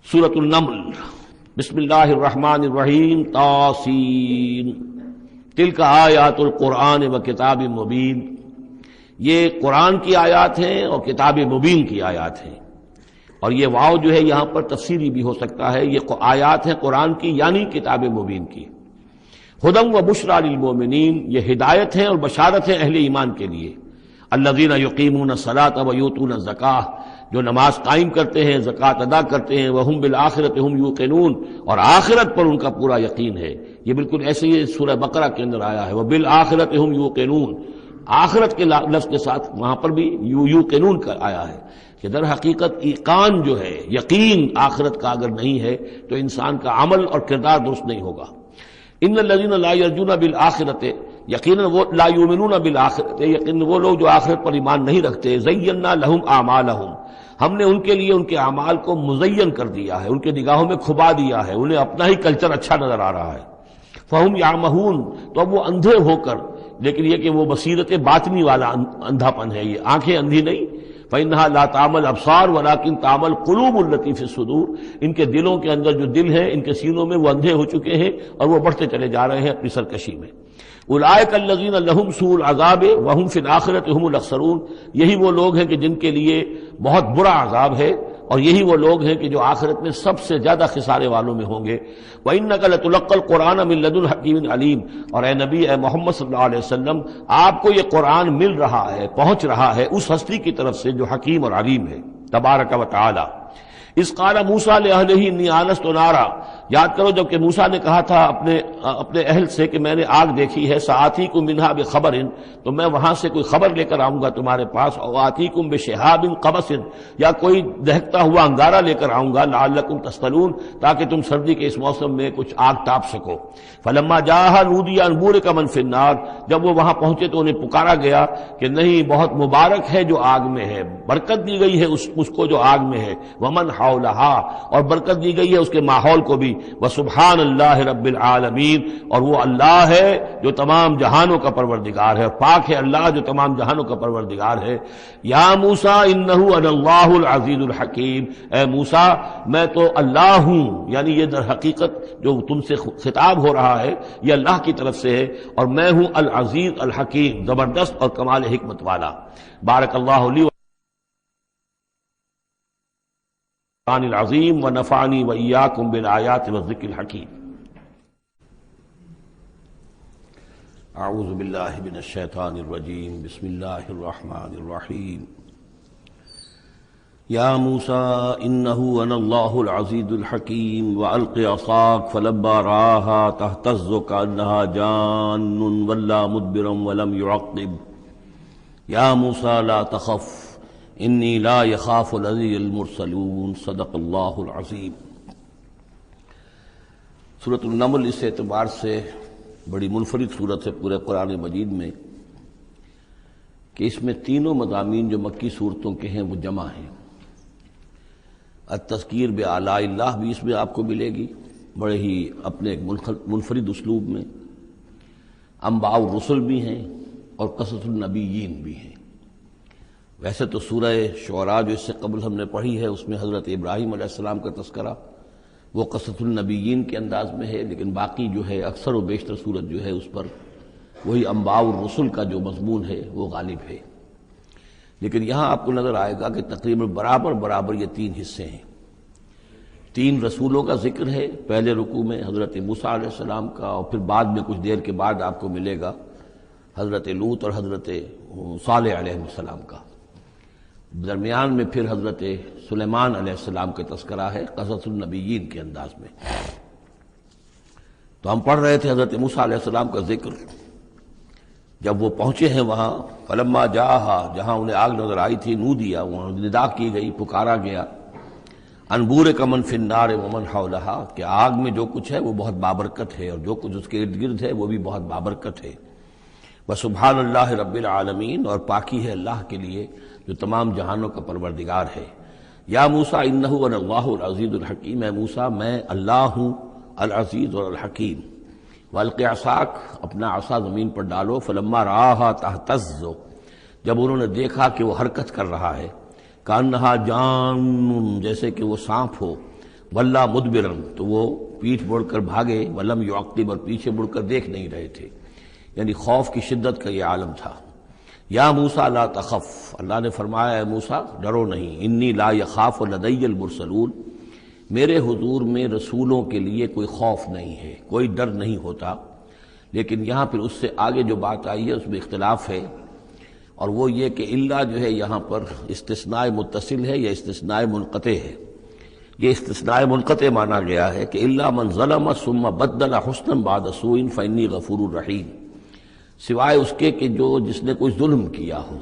سورۃ النمل بسم اللہ الرحمن الرحیم طاسین تلک آیات القرآن و کتاب مبین، یہ قرآن کی آیات ہیں اور کتاب مبین کی آیات ہیں۔ اور یہ واو جو ہے یہاں پر تفسیری بھی ہو سکتا ہے، یہ آیات ہیں قرآن کی یعنی کتاب مبین کی۔ ہدی و بشریٰ للمؤمنین، یہ ہدایت ہے اور بشارت ہے اہل ایمان کے لیے۔ الذین یقیمون الصلاۃ و یؤتون الزکاۃ، جو نماز قائم کرتے ہیں، زکوٰۃ ادا کرتے ہیں، وہم بالآخرۃ ہم یوقنون، اور آخرت پر ان کا پورا یقین ہے۔ یہ بالکل ایسے ہی سورہ بقرہ کے اندر آیا ہے، وبالآخرۃ ہم یوقنون، آخرت کے لفظ کے ساتھ وہاں پر بھی یوقنون کا آیا ہے کہ در حقیقت ایقان جو ہے، یقین آخرت کا اگر نہیں ہے تو انسان کا عمل اور کردار درست نہیں ہوگا۔ ان الذین لا یرجون بالآخرۃ، یقیناً وہ لا یؤمنون بالآخرۃ، یقیناً وہ لوگ جو آخرت پر ایمان نہیں رکھتے، زینا لہم اعمالہم، ہم نے ان کے لیے ان کے اعمال کو مزین کر دیا ہے، ان کے نگاہوں میں کھبا دیا ہے، انہیں اپنا ہی کلچر اچھا نظر آ رہا ہے۔ فہم یعمہون، تو اب وہ اندھے ہو کر، لیکن یہ کہ وہ بصیرت باطنی والا اندھا پن ہے، یہ آنکھیں اندھی نہیں۔ فإنها لا تعمى الأبصار ولكن تعمى القلوب التي في الصدور، ان کے دلوں کے اندر جو دل ہیں، ان کے سینوں میں وہ اندھے ہو چکے ہیں اور وہ بڑھتے چلے جا رہے ہیں اپنی سرکشی میں۔ اولئک الذین لهم سوء العذاب وهم في الآخرة هم الاخسرون، یہی وہ لوگ ہیں کہ جن کے لیے بہت برا عذاب ہے، اور یہی وہ لوگ ہیں کہ جو آخرت میں سب سے زیادہ خسارے والوں میں ہوں گے۔ وَإِنَّكَ لَتُلَقَّى الْقُرْآنَ مِن لَّدُنْ حَكِيمٍ عَلِيمٍ، اور اے نبی، اے محمد صلی اللہ علیہ وسلم، آپ کو یہ قرآن مل رہا ہے، پہنچ رہا ہے اس ہستی کی طرف سے جو حکیم اور علیم ہے، تبارک و تعالی۔ اذ قال موسیٰ لأہلہ انی آنست نارا، یاد کرو جب کہ موسیٰ نے کہا تھا اپنے اہل سے کہ میں نے آگ دیکھی ہے، سآتیکم منہا بخبر، تو میں وہاں سے کوئی خبر لے کر آؤں گا تمہارے پاس، او آتیکم بشہاب قبس، یا کوئی دہکتا ہوا انگارہ لے کر آؤں گا، لعلکم تصطلون، تاکہ تم سردی کے اس موسم میں کچھ آگ تاپ سکو۔ فلما جاءہا نودی ان بورک من فی النار، جب وہ وہاں پہنچے تو انہیں پکارا گیا کہ نہیں، بہت مبارک ہے جو آگ میں ہے، برکت دی گئی ہے اس کو جو آگ میں ہے، ومن حولہا، اور برکت دی گئی ہے اس کے ماحول کو بھی، وسبحان اللہ رب العالمین، اور وہ اللہ ہے جو تمام جہانوں کا پروردگار ہے، پاک ہے اللہ جو تمام جہانوں کا پروردگار ہے۔ یا موسیٰ انہ انا اللہ العزیز الحکیم، اے موسیٰ میں تو اللہ ہوں، یعنی یہ در حقیقت جو تم سے خطاب ہو رہا ہے یہ اللہ کی طرف سے ہے، اور میں ہوں العزیز الحکیم، زبردست اور کمال حکمت والا۔ بارک اللہ لی العظیم ونفعنی وإیاکم بالآیات والذکر الحکیم۔ اعوذ باللہ من الشیطان الرجیم، بسم اللہ الرحمن الرحیم۔ یا موسیٰ انہ انا اللہ العزیز الحکیم، وألق عصاک فلما رآہا تہتز کأنہا جان ولا مدبرا ولم يعقب، یا موسیٰ لا تخف انی لا یخاف لدی المرسلون، صدق اللہ العظیم۔ سورۃ النمل اس اعتبار سے بڑی منفرد سورت ہے پورے قرآن مجید میں کہ اس میں تینوں مضامین جو مکی صورتوں کے ہیں وہ جمع ہیں۔ التذکیر بآلاء اللہ بھی اس میں آپ کو ملے گی، بڑے ہی اپنے ایک منفرد اسلوب میں۔ انباء الرسل بھی ہیں اور قصص النبیین بھی ہیں۔ ویسے تو سورہ شعراء جو اس سے قبل ہم نے پڑھی ہے اس میں حضرت ابراہیم علیہ السلام کا تذکرہ وہ قصص النبیین کے انداز میں ہے، لیکن باقی جو ہے اکثر و بیشتر صورت جو ہے اس پر وہی انباء الرسل کا جو مضمون ہے وہ غالب ہے۔ لیکن یہاں آپ کو نظر آئے گا کہ تقریباً برابر یہ تین حصے ہیں۔ تین رسولوں کا ذکر ہے، پہلے رکوع میں حضرت موسیٰ علیہ السلام کا، اور پھر بعد میں کچھ دیر کے بعد آپ کو ملے گا حضرت لوط اور حضرت صالح علیہ السلام کا۔ درمیان میں پھر حضرت سلیمان علیہ السلام کا تذکرہ ہے قصص النبیین کے انداز میں۔ تو ہم پڑھ رہے تھے حضرت موسیٰ علیہ السلام کا ذکر، جب وہ پہنچے ہیں وہاں، فلما جاءہا، جہاں انہیں آگ نظر آئی تھی، نودیا، وہاں ندا کی گئی، پکارا گیا، ان بورک من فی النار ومن حولہا، کہ آگ میں جو کچھ ہے وہ بہت بابرکت ہے اور جو کچھ اس کے ارد گرد ہے وہ بھی بہت بابرکت ہے۔ وسبحان اللہ رب العالمین، اور پاکی ہے اللہ کے لیے جو تمام جہانوں کا پروردگار ہے۔ یا موسیٰ انہ انا اللہ العزیز الحکیم، اے موسیٰ میں اللہ ہوں العزیز اور الحکیم۔ والق عصاک، اپنا عصا زمین پر ڈالو، فلما رآہا تہتز، جب انہوں نے دیکھا کہ وہ حرکت کر رہا ہے، کأنہا جان، جیسے کہ وہ سانپ ہو، ولّا مدبرن، تو وہ پیٹھ مڑ کر بھاگے، ولم یعقب، اور پیچھے مڑ کر دیکھ نہیں رہے تھے، یعنی خوف کی شدت کا یہ عالم تھا۔ یا موسیٰ لا تخف، اللہ نے فرمایا اے موسیٰ ڈرو نہیں، انی لا یخاف لدی المرسلون، میرے حضور میں رسولوں کے لیے کوئی خوف نہیں ہے، کوئی ڈر نہیں ہوتا۔ لیکن یہاں پھر اس سے آگے جو بات آئی ہے اس میں اختلاف ہے، اور وہ یہ کہ اللہ جو ہے یہاں پر استثناء متصل ہے یا استثناء منقطع ہے۔ یہ استثناء منقطع مانا گیا ہے کہ الا من ظلم ثم بدل حسنا بعد سوء فانی غفور رحیم، سوائے اس کے کہ جس نے کوئی ظلم کیا ہو،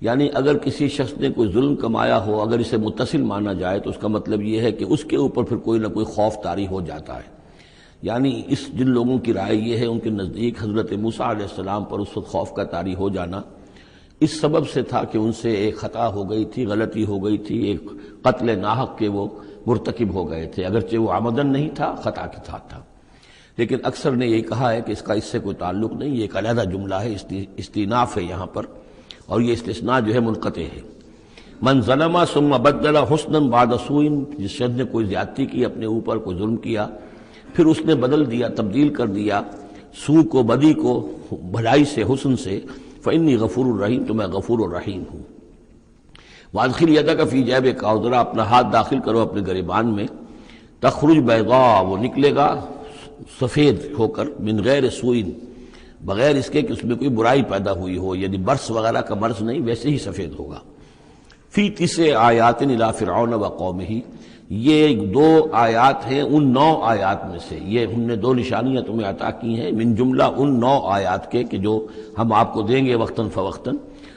یعنی اگر کسی شخص نے کوئی ظلم کمایا ہو، اگر اسے متصل مانا جائے تو اس کا مطلب یہ ہے کہ اس کے اوپر پھر کوئی نہ کوئی خوف طاری ہو جاتا ہے۔ یعنی جن لوگوں کی رائے یہ ہے، ان کے نزدیک حضرت موسیٰ علیہ السلام پر اس وقت خوف کا طاری ہو جانا اس سبب سے تھا کہ ان سے ایک خطا ہو گئی تھی، غلطی ہو گئی تھی، ایک قتل ناحق کے وہ مرتکب ہو گئے تھے، اگرچہ وہ عمدن نہیں تھا، خطا کے ساتھ تھا۔ لیکن اکثر نے یہی کہا ہے کہ اس کا اس سے کوئی تعلق نہیں، یہ ایک علیحدہ جملہ ہے، استئناف ہے یہاں پر، اور یہ استثناء جو ہے منقطع ہے۔ من ظلم ثم بدل حسنا بعد سوء، جس شخص نے کوئی زیادتی کی، اپنے اوپر کوئی ظلم کیا، پھر اس نے بدل دیا، تبدیل کر دیا سوء کو، بدی کو، بھلائی سے، حسن سے، فإنی غفور الرحیم، تو میں غفور الرحیم ہوں۔ وادخل یدک فی جیبک، اور ذرا اپنا ہاتھ داخل کرو اپنے گریبان میں، تخرج بیضاء، وہ نکلے گا سفید ہو کر، من غیر سوء، بغیر اس کے کہ اس میں کوئی برائی پیدا ہوئی ہو، یعنی برس وغیرہ کا مرض نہیں، ویسے ہی سفید ہوگا۔ فی 9 آیات الی فرعون وقومہ، یہ 2 آیات ہیں ان 9 آیات میں سے، یہ ہم نے 2 نشانیاں تمہیں عطا کی ہیں من جملہ ان 9 آیات کے کہ جو ہم آپ کو دیں گے وقتاً فوقتاً،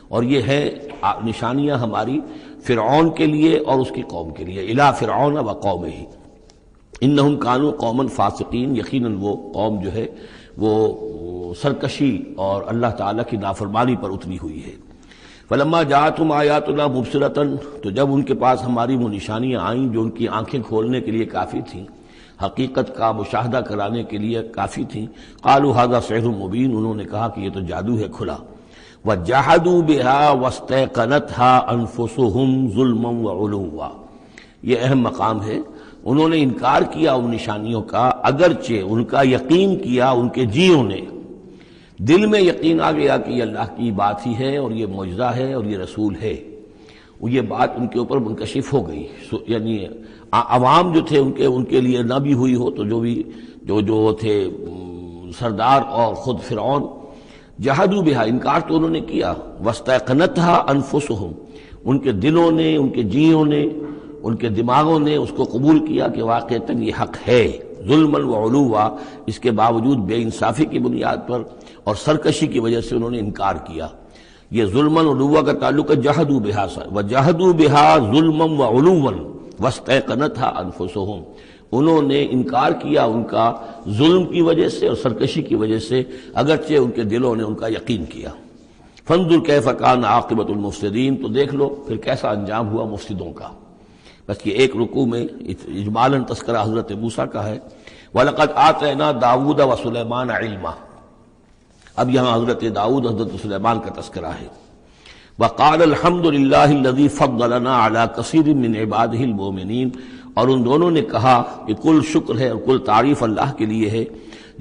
اور یہ ہے نشانیاں ہماری فرعون کے لیے اور اس کی قوم کے لیے، الی فرعون وقومہ انہم کانوا قوما فاسقین، یقیناً وہ قوم جو ہے وہ سرکشی اور اللہ تعالیٰ کی نافرمانی پر اتری ہوئی ہے۔ فلما جاءتهم آیاتنا مبصرة، تو جب ان کے پاس ہماری وہ نشانیاں آئیں جو ان کی آنکھیں کھولنے کے لیے کافی تھیں، حقیقت کا مشاہدہ کرانے کے لیے کافی تھیں، قالوا ھذا سحر مبین، انہوں نے کہا کہ یہ تو جادو ہے کھلا۔ وجحدوا بها واستيقنتها انفسهم ظلما وعلوا، یہ اہم مقام ہے، انہوں نے انکار کیا ان نشانیوں کا، اگرچہ ان کا یقین کیا ان کے جیوں نے، دل میں یقین آ گیا کہ یہ اللہ کی بات ہی ہے اور یہ معجزہ ہے اور یہ رسول ہے، وہ یہ بات ان کے اوپر منکشف ہو گئی، یعنی عوام جو تھے ان کے لیے نہ بھی ہوئی ہو تو جو تھے سردار اور خود فرعون، جحدوا بہا، انکار تو انہوں نے کیا، واستيقنتها انفسهم، ان کے دلوں نے، ان کے جیوں نے، ان کے دماغوں نے اس کو قبول کیا کہ واقعتاً یہ حق ہے، ظلما وعلوا، اس کے باوجود بے انصافی کی بنیاد پر اور سرکشی کی وجہ سے انہوں نے انکار کیا۔ یہ ظلما وعلوا کا تعلق ہے جحدوا بہا سے، وجحدوا بہا ظلما وعلوا واستيقنتها انفسهم، انہوں نے انکار کیا ان کا ظلم کی وجہ سے اور سرکشی کی وجہ سے، اگرچہ ان کے دلوں نے ان کا یقین کیا۔ فانظر کیف کان عاقبۃ المفسدین، تو دیکھ لو پھر کیسا انجام ہوا مفسدوں کا۔ بس یہ ایک رکوع میں اجمالاً تذکرہ حضرت موسیٰ کا ہے۔ وَلَقَدْ آتَيْنَا دَاوُودَ وَسُلَيْمَانَ عِلْمًا، اب یہاں حضرت داؤد، حضرت سلیمان کا تذکرہ ہے۔ وَقَالَ الْحَمْدُ لِلَّهِ الَّذِي فَضَّلَنَا عَلَى كَثِيرٍ مِّنْ عِبَادِهِ الْمُؤْمِنِينَ، اور ان دونوں نے کہا کہ کل شکر ہے اور کل تعریف اللہ کے لیے ہے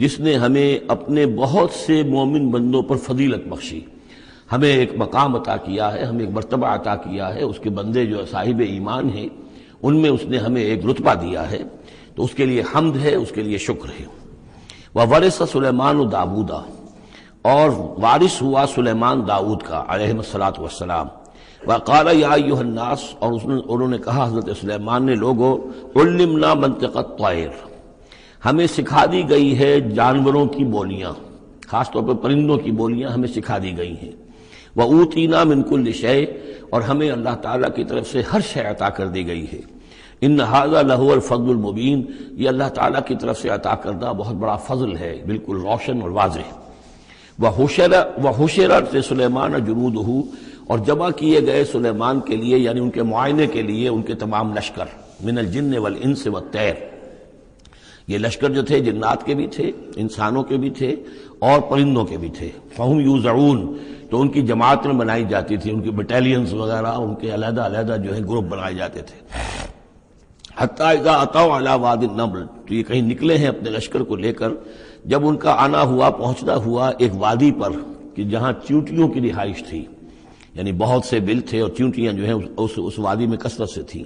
جس نے ہمیں اپنے بہت سے مومن بندوں پر فضیلت بخشی، ہمیں ایک مقام عطا کیا ہے، ہمیں ایک مرتبہ عطا کیا ہے، اس کے بندے جو صاحب ایمان ہیں ان میں اس نے ہمیں ایک رتبہ دیا ہے، تو اس کے لیے حمد ہے، اس کے لیے شکر ہے۔ وَوَرِثَ سُلَيْمَانُ دَاوُودَ، اور وارث ہوا سلیمان داؤد کا علیہ الصلاۃ والسلام۔ وقال یا ایھا الناس، اور انہوں نے کہا حضرت سلیمان نے، لوگو علمنا منطق الطیر، ہمیں سکھا دی گئی ہے جانوروں کی بولیاں، خاص طور پر پرندوں کی بولیاں ہمیں سکھا دی گئی ہیں۔ وَأُوتِینَا مِن كُلِّ شَیْءٍ، اور ہمیں اللہ تعالیٰ کی طرف سے ہر شے عطا کر دی گئی ہے۔ ان ھذا لہو الفضل المبین، یہ اللہ تعالیٰ کی طرف سے عطا کردہ بہت بڑا فضل ہے، بالکل روشن اور واضح۔ وَحُشِرَتْ لِسُلَیْمَانَ جُنُودُهُ، اور جمع کیے گئے سلیمان کے لیے، یعنی ان کے معائنے کے لیے، ان کے تمام لشکر، من الجن والانس والطیر، یہ لشکر جو تھے جنات کے بھی تھے، انسانوں کے بھی تھے اور پرندوں کے بھی تھے۔ فَهُمْ يُوزَعُونَ، تو ان کی جماعتیں بنائی جاتی تھی، ان کی بٹالینز وغیرہ، ان کے علیحدہ علیحدہ جو ہے گروپ بنائے جاتے تھے۔ حتی اذا اتوا علی وادی النمل، تو یہ کہیں نکلے ہیں اپنے لشکر کو لے کر، جب ان کا آنا ہوا، پہنچنا ہوا ایک وادی پر کہ جہاں چیونٹیوں کی رہائش تھی، یعنی بہت سے بل تھے اور چیونٹیاں جو ہیں اس وادی میں کثرت سے تھیں۔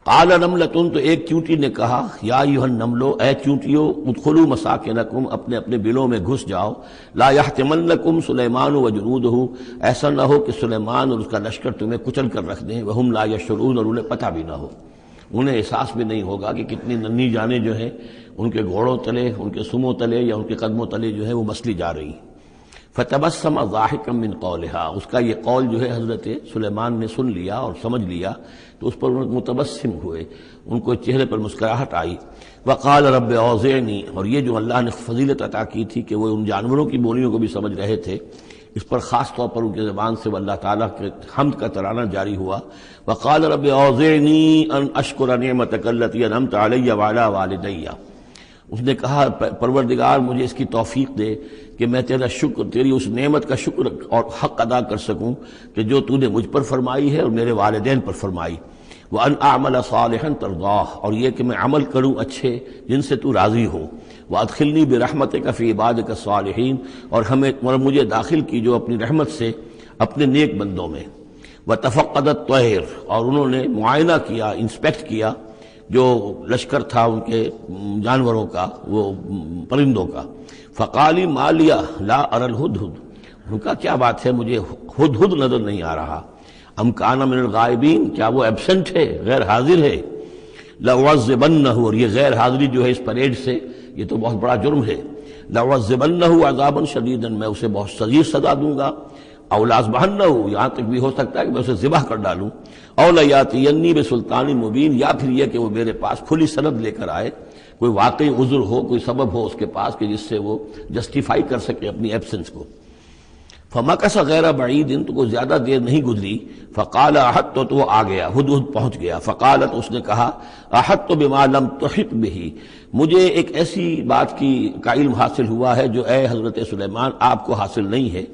قال نملۃ، تو ایک چیونٹی نے کہا، یا ایھا النمل، اے چیونٹیوں، ادخلوا مساکنکم، اپنے اپنے بلوں میں گھس جاؤ، لا یحطمنکم سلیمان وجنودہ، ایسا نہ ہو کہ سلیمان اور اس کا لشکر تمہیں کچل کر رکھ دیں، وہم لا یشعرون، اور انہیں پتہ بھی نہ ہو، انہیں احساس بھی نہیں ہوگا کہ کتنی ننھی جانیں جو ہیں ان کے گھوڑوں تلے، ان کے سموں تلے یا ان کے قدموں تلے جو ہے وہ مسلی جا رہی ہیں۔ فتبسم ضاحکا من قولها، اس کا یہ قول جو ہے حضرت سلیمان نے سن لیا اور سمجھ لیا تو اس پر متبسم ہوئے، ان کو چہرے پر مسکراہٹ آئی۔ وقال رب اوزعنی، اور یہ جو اللہ نے فضیلت عطا کی تھی کہ وہ ان جانوروں کی بولیوں کو بھی سمجھ رہے تھے، اس پر خاص طور پر ان کی زبان سے وہ اللہ تعالیٰ کے حمد کا ترانہ جاری ہوا۔ وقال رب اوزعنی ان اشکر نعمتک التی انعمت علی وعلی والدی، اس نے کہا پروردگار مجھے اس کی توفیق دے کہ میں تیرا شکر، تیری اس نعمت کا شکر اور حق ادا کر سکوں کہ جو تو نے مجھ پر فرمائی ہے اور میرے والدین پر فرمائی۔ وَأَنْ أَعْمَلَ صَالِحًا تَرْضَاهُ، اور یہ کہ میں عمل کروں اچھے جن سے تو راضی ہو۔ وَأَدْخِلْنِي بِرَحْمَتِكَ فِي عِبَادِكَ الصَّالِحِينَ، اور مجھے داخل کیجو اپنی رحمت سے اپنے نیک بندوں میں۔ وَتَفَقَّدَ الطَّيْرَ، اور انہوں نے معائنہ کیا، انسپیکٹ کیا جو لشکر تھا ان کے جانوروں کا، وہ پرندوں کا۔ فقالی ما لیا لا اری الہدہد، ان کا کیا بات ہے مجھے ہدہد نظر نہیں آ رہا۔ ام کان من الغائبین، کیا وہ ایبسنٹ ہے، غیر حاضر ہے۔ لأعذبنہ، اور یہ غیر حاضری جو ہے اس پریڈ سے یہ تو بہت بڑا جرم ہے۔ لأعذبنہ عذابا شدیدا، میں اسے بہت شدید سزا دوں گا۔ او لأذبحنہ، یہاں تک بھی ہو سکتا ہے کہ میں اسے ذبح کر ڈالوں۔ او لیاتینی بسلطان مبین، یا پھر یہ کہ وہ میرے پاس کھلی سند لے کر آئے، کوئی واقعی عذر ہو، کوئی سبب ہو اس کے پاس کہ جس سے وہ جسٹیفائی کر سکے اپنی ایبسنس کو۔ فمکث غیر بعید، تو کوئی زیادہ دیر نہیں گزری۔ فقال احطت، تو وہ آ گیا، ہدہد پہنچ گیا۔ فقالت، اس نے کہا، احطت بما لم تحط به، مجھے ایک ایسی بات کا علم حاصل ہوا ہے جو اے حضرت سلیمان آپ کو حاصل نہیں ہے۔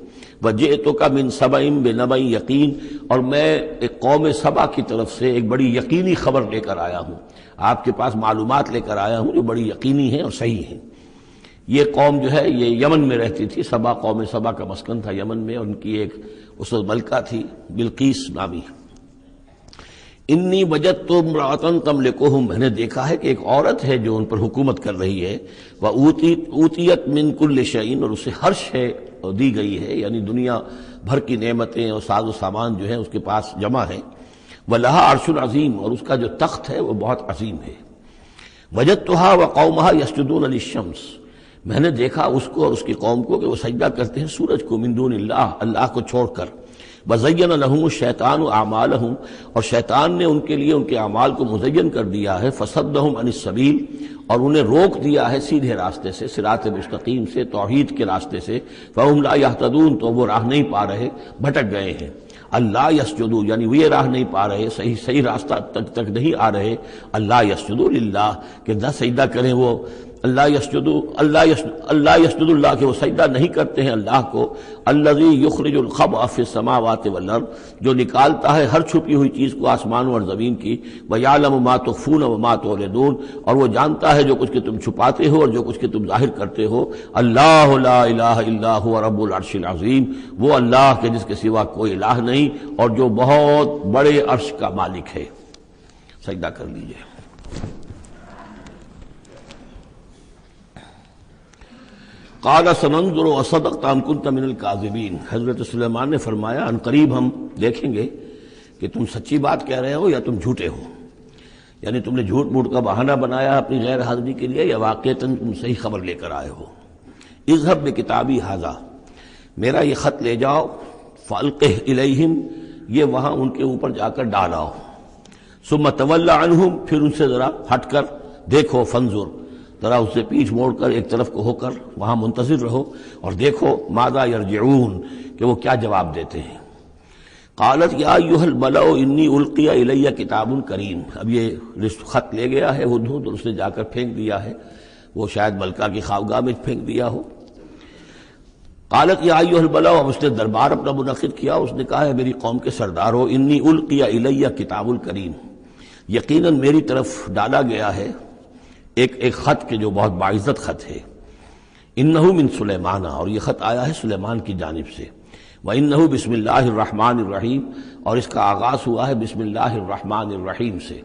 وجئتک من سبأ بنبأ یقین، اور میں ایک قوم سبا کی طرف سے ایک بڑی یقینی خبر لے کر آیا ہوں، آپ کے پاس معلومات لے کر آیا ہوں جو بڑی یقینی ہیں اور صحیح ہیں۔ یہ قوم جو ہے یہ یمن میں رہتی تھی، سبا، قوم سبا کا مسکن تھا یمن میں، اور ان کی ایک اس وقت ملکہ تھی بلقیس نامی۔ انی وجدت امرأۃ تملکہم، میں نے دیکھا ہے کہ ایک عورت ہے جو ان پر حکومت کر رہی ہے۔ وأوتیت من کل شیء، اور اسے ہر شے دی گئی ہے، یعنی دنیا بھر کی نعمتیں اور ساز و سامان جو ہیں اس کے پاس جمع ہے۔ وَلَهَا عَرْشٌ عَظِيمٌ، اور اس کا جو تخت ہے وہ بہت عظیم ہے۔ وَجَدتُّهَا وَقَوْمَهَا يَسْجُدُونَ لِلشَّمْسِ، میں نے دیکھا اس کو اور اس کی قوم کو کہ وہ سجدہ کرتے ہیں سورج کو، من دون اللہ، اللہ کو چھوڑ کر۔ وَزَيَّنَ لَهُمُ الشَّيْطَانُ أَعْمَالَهُمْ، اور شیطان نے ان کے لیے ان کے اعمال کو مزین کر دیا ہے۔ فَصَدَّهُمْ عَنِ السَّبِيلِ، اور انہیں روک دیا ہے سیدھے راستے سے، صراط مستقیم سے، توحید کے راستے سے۔ فَهُمْ لَا يَهْتَدُونَ، تو وہ راہ نہیں پا رہے، بھٹک گئے ہیں۔ اللہ یسجدوا، یعنی وہ یہ راہ نہیں پا رہے، صحیح راستہ تک نہیں آ رہے۔ اللہ یسجدوا للہ، کہ نہ سجدہ کریں وہ، اللہ یسجد اللہ، کہ وہ سجدہ نہیں کرتے ہیں اللہ کو۔ الذی یخرج الخبء فی السماوات والارض، جو نکالتا ہے ہر چھپی ہوئی چیز کو آسمانوں اور زمین کی۔ ویعلم ما تخفون وما تعلنون، اور وہ جانتا ہے جو کچھ کہ تم چھپاتے ہو اور جو کچھ کہ تم ظاہر کرتے ہو۔ اللہ لا الہ الا هو رب العرش العظیم، وہ اللہ کے جس کے سوا کوئی الہ نہیں اور جو بہت بڑے عرش کا مالک ہے۔ سجدہ کر لیجئے۔ قال سننظر اصدقت ام كنت من الكاذبین، حضرت سلیمان نے فرمایا ان قریب ہم دیکھیں گے کہ تم سچی بات کہہ رہے ہو یا تم جھوٹے ہو، یعنی تم نے جھوٹ موٹ کا بہانہ بنایا اپنی غیر حاضری کے لیے یا واقعتاً تم صحیح خبر لے کر آئے ہو۔ اذهب بکتابی ھذا، میرا یہ خط لے جاؤ، فالقہ الیہم، یہ وہاں ان کے اوپر جا کر ڈالاؤ۔ ثم تول عنہم، پھر ان سے ذرا ہٹ کر دیکھو، فانظر، ذرا اس سے پیٹھ موڑ کر ایک طرف کو ہو کر وہاں منتظر رہو اور دیکھو ماذا یرجعون، کہ وہ کیا جواب دیتے ہیں۔ قالت یا ایھا الملأ انی القی الی کتاب کریم، اب یہ خط لے گیا ہے ہدہد اور اس نے جا کر پھینک دیا ہے، وہ شاید ملکہ کی خواگاہ میں پھینک دیا ہو۔ قالت یا ایھا الملأ، اب اس نے دربار اپنا منعقد کیا، اس نے کہا ہے میری قوم کے سردارو، انی القی الی کتاب کریم، یقیناً میری طرف ڈالا گیا ہے ایک خط کے جو بہت باعزت خط ہے، انہو من سلیمان، اور یہ خط آیا ہے سلیمان کی جانب سے، وَإِنَّهُ بسم اللہ الرحمن الرحیم، اور اس کا آغاز ہوا ہے بسم اللہ الرحمن الرحیم سے۔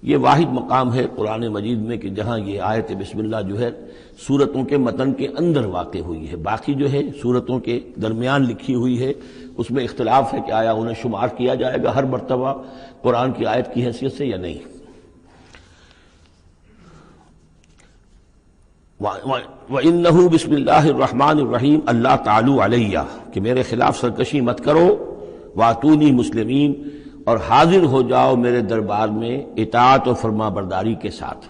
یہ واحد مقام ہے قرآن مجید میں کہ جہاں یہ آیت بسم اللہ جو ہے سورتوں کے متن کے اندر واقع ہوئی ہے، باقی جو ہے سورتوں کے درمیان لکھی ہوئی ہے، اس میں اختلاف ہے کہ آیا انہیں شمار کیا جائے گا ہر مرتبہ قرآن کی آیت کی حیثیت سے یا نہیں۔ وَإِنَّهُ بسم اللہ الرحمن الرحیم اللہ تعالی علیہ، کہ میرے خلاف سرکشی مت کرو، وَأْتُونِي مسلمین، اور حاضر ہو جاؤ میرے دربار میں اطاعت و فرما برداری کے ساتھ،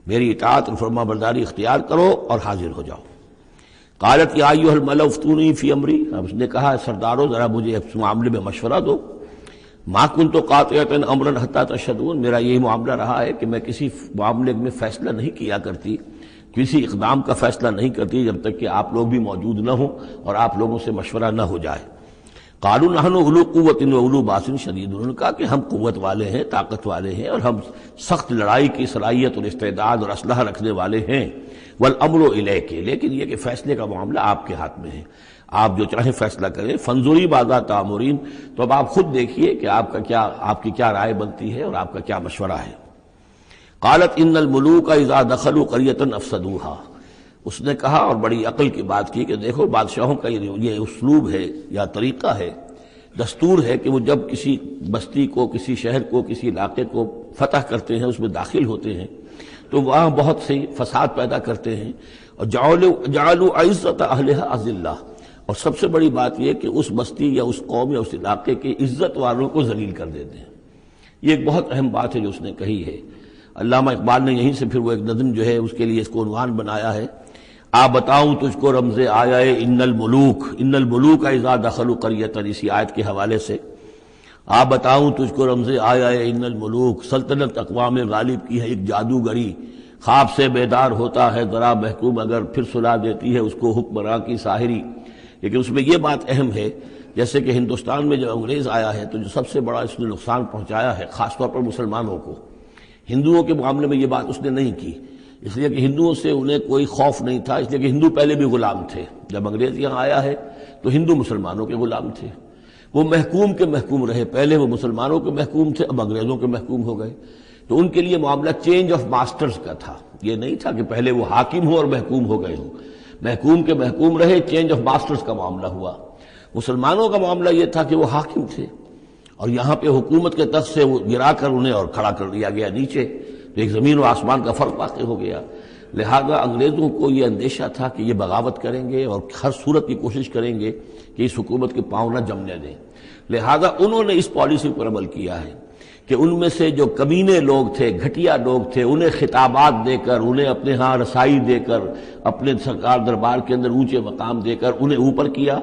میری اطاعت اور فرما برداری اختیار کرو اور حاضر ہو جاؤ۔ قالت یا ایھا الملأ افتونی فی امری، اب اس نے کہا سردارو ذرا مجھے اس معاملے میں مشورہ دو، ما کنت قاطعۃ امرا حتی تشہدون، میرا یہی معاملہ رہا ہے کہ میں کسی معاملے میں فیصلہ نہیں کیا کرتی، کسی اقدام کا فیصلہ نہیں کرتی جب تک کہ آپ لوگ بھی موجود نہ ہوں اور آپ لوگوں سے مشورہ نہ ہو جائے۔ قالوا نحن اولو قوت و اولو باس شدید، انہوں نے کہا کہ ہم قوت والے ہیں، طاقت والے ہیں، اور ہم سخت لڑائی کی صلاحیت اور استعداد اور اسلحہ رکھنے والے ہیں، والامر الیک، لیکن یہ کہ فیصلے کا معاملہ آپ کے ہاتھ میں ہے، آپ جو چاہیں فیصلہ کریں، فانظری ماذا تأمرین، تو اب آپ خود دیکھیے کہ آپ کی کیا رائے بنتی ہے اور آپ کا کیا مشورہ ہے۔ قالت ان الملوک اذا دخلوا قریۃ افسدوها، اس نے کہا اور بڑی عقل کی بات کی کہ دیکھو بادشاہوں کا یہ اسلوب ہے یا طریقہ ہے، دستور ہے کہ وہ جب کسی بستی کو، کسی شہر کو، کسی علاقے کو فتح کرتے ہیں، اس میں داخل ہوتے ہیں تو وہاں بہت سے فساد پیدا کرتے ہیں، اور جعلوا عزت اہلها اذلہ، اور سب سے بڑی بات یہ کہ اس بستی یا اس قوم یا اس علاقے کے عزت والوں کو ذلیل کر دیتے ہیں۔ یہ ایک بہت اہم بات ہے جو اس نے کہی ہے۔ علامہ اقبال نے یہیں سے پھر وہ ایک نظم جو ہے اس کے لیے اس کو عنوان بنایا ہے، آ بتاؤں تجھ کو رمز آیا ان الملوک اذا دخلوا قریۃ، اسی آیت کے حوالے سے آ بتاؤں تجھ کو رمز آیا ان الملوک، سلطنت اقوام غالب کی ہے ایک جادوگری، خواب سے بیدار ہوتا ہے ذرا محکوم اگر پھر سلا دیتی ہے اس کو حکمراں کی ساحری۔ لیکن اس میں یہ بات اہم ہے، جیسے کہ ہندوستان میں جب انگریز آیا ہے تو جو سب سے بڑا اس نے نقصان پہنچایا ہے خاص طور پر مسلمانوں کو، ہندوؤں کے معاملے میں یہ بات اس نے نہیں کی، اس لیے کہ ہندوؤں سے انہیں کوئی خوف نہیں تھا، اس لیے کہ ہندو پہلے بھی غلام تھے، جب انگریز یہاں آیا ہے تو ہندو مسلمانوں کے غلام تھے، وہ محکوم کے محکوم رہے، پہلے وہ مسلمانوں کے محکوم تھے، اب انگریزوں کے محکوم ہو گئے، تو ان کے لیے معاملہ چینج آف ماسٹرز کا تھا، یہ نہیں تھا کہ پہلے وہ حاکم ہو اور محکوم ہو گئے ہوں، محکوم کے محکوم رہے، چینج آف ماسٹرز کا معاملہ ہوا۔ مسلمانوں کا معاملہ یہ تھا کہ وہ حاکم تھے اور یہاں پہ حکومت کے تخت سے وہ گرا کر انہیں اور کھڑا کر دیا گیا نیچے، تو ایک زمین و آسمان کا فرق واقع ہو گیا۔ لہذا انگریزوں کو یہ اندیشہ تھا کہ یہ بغاوت کریں گے اور ہر صورت کی کوشش کریں گے کہ اس حکومت کے پاؤں نہ جمنے دیں، لہذا انہوں نے اس پالیسی پر عمل کیا ہے کہ ان میں سے جو کمینے لوگ تھے، گھٹیا لوگ تھے، انہیں خطابات دے کر، انہیں اپنے ہاں رسائی دے کر، اپنے سرکار دربار کے اندر اونچے مقام دے کر انہیں اوپر کیا،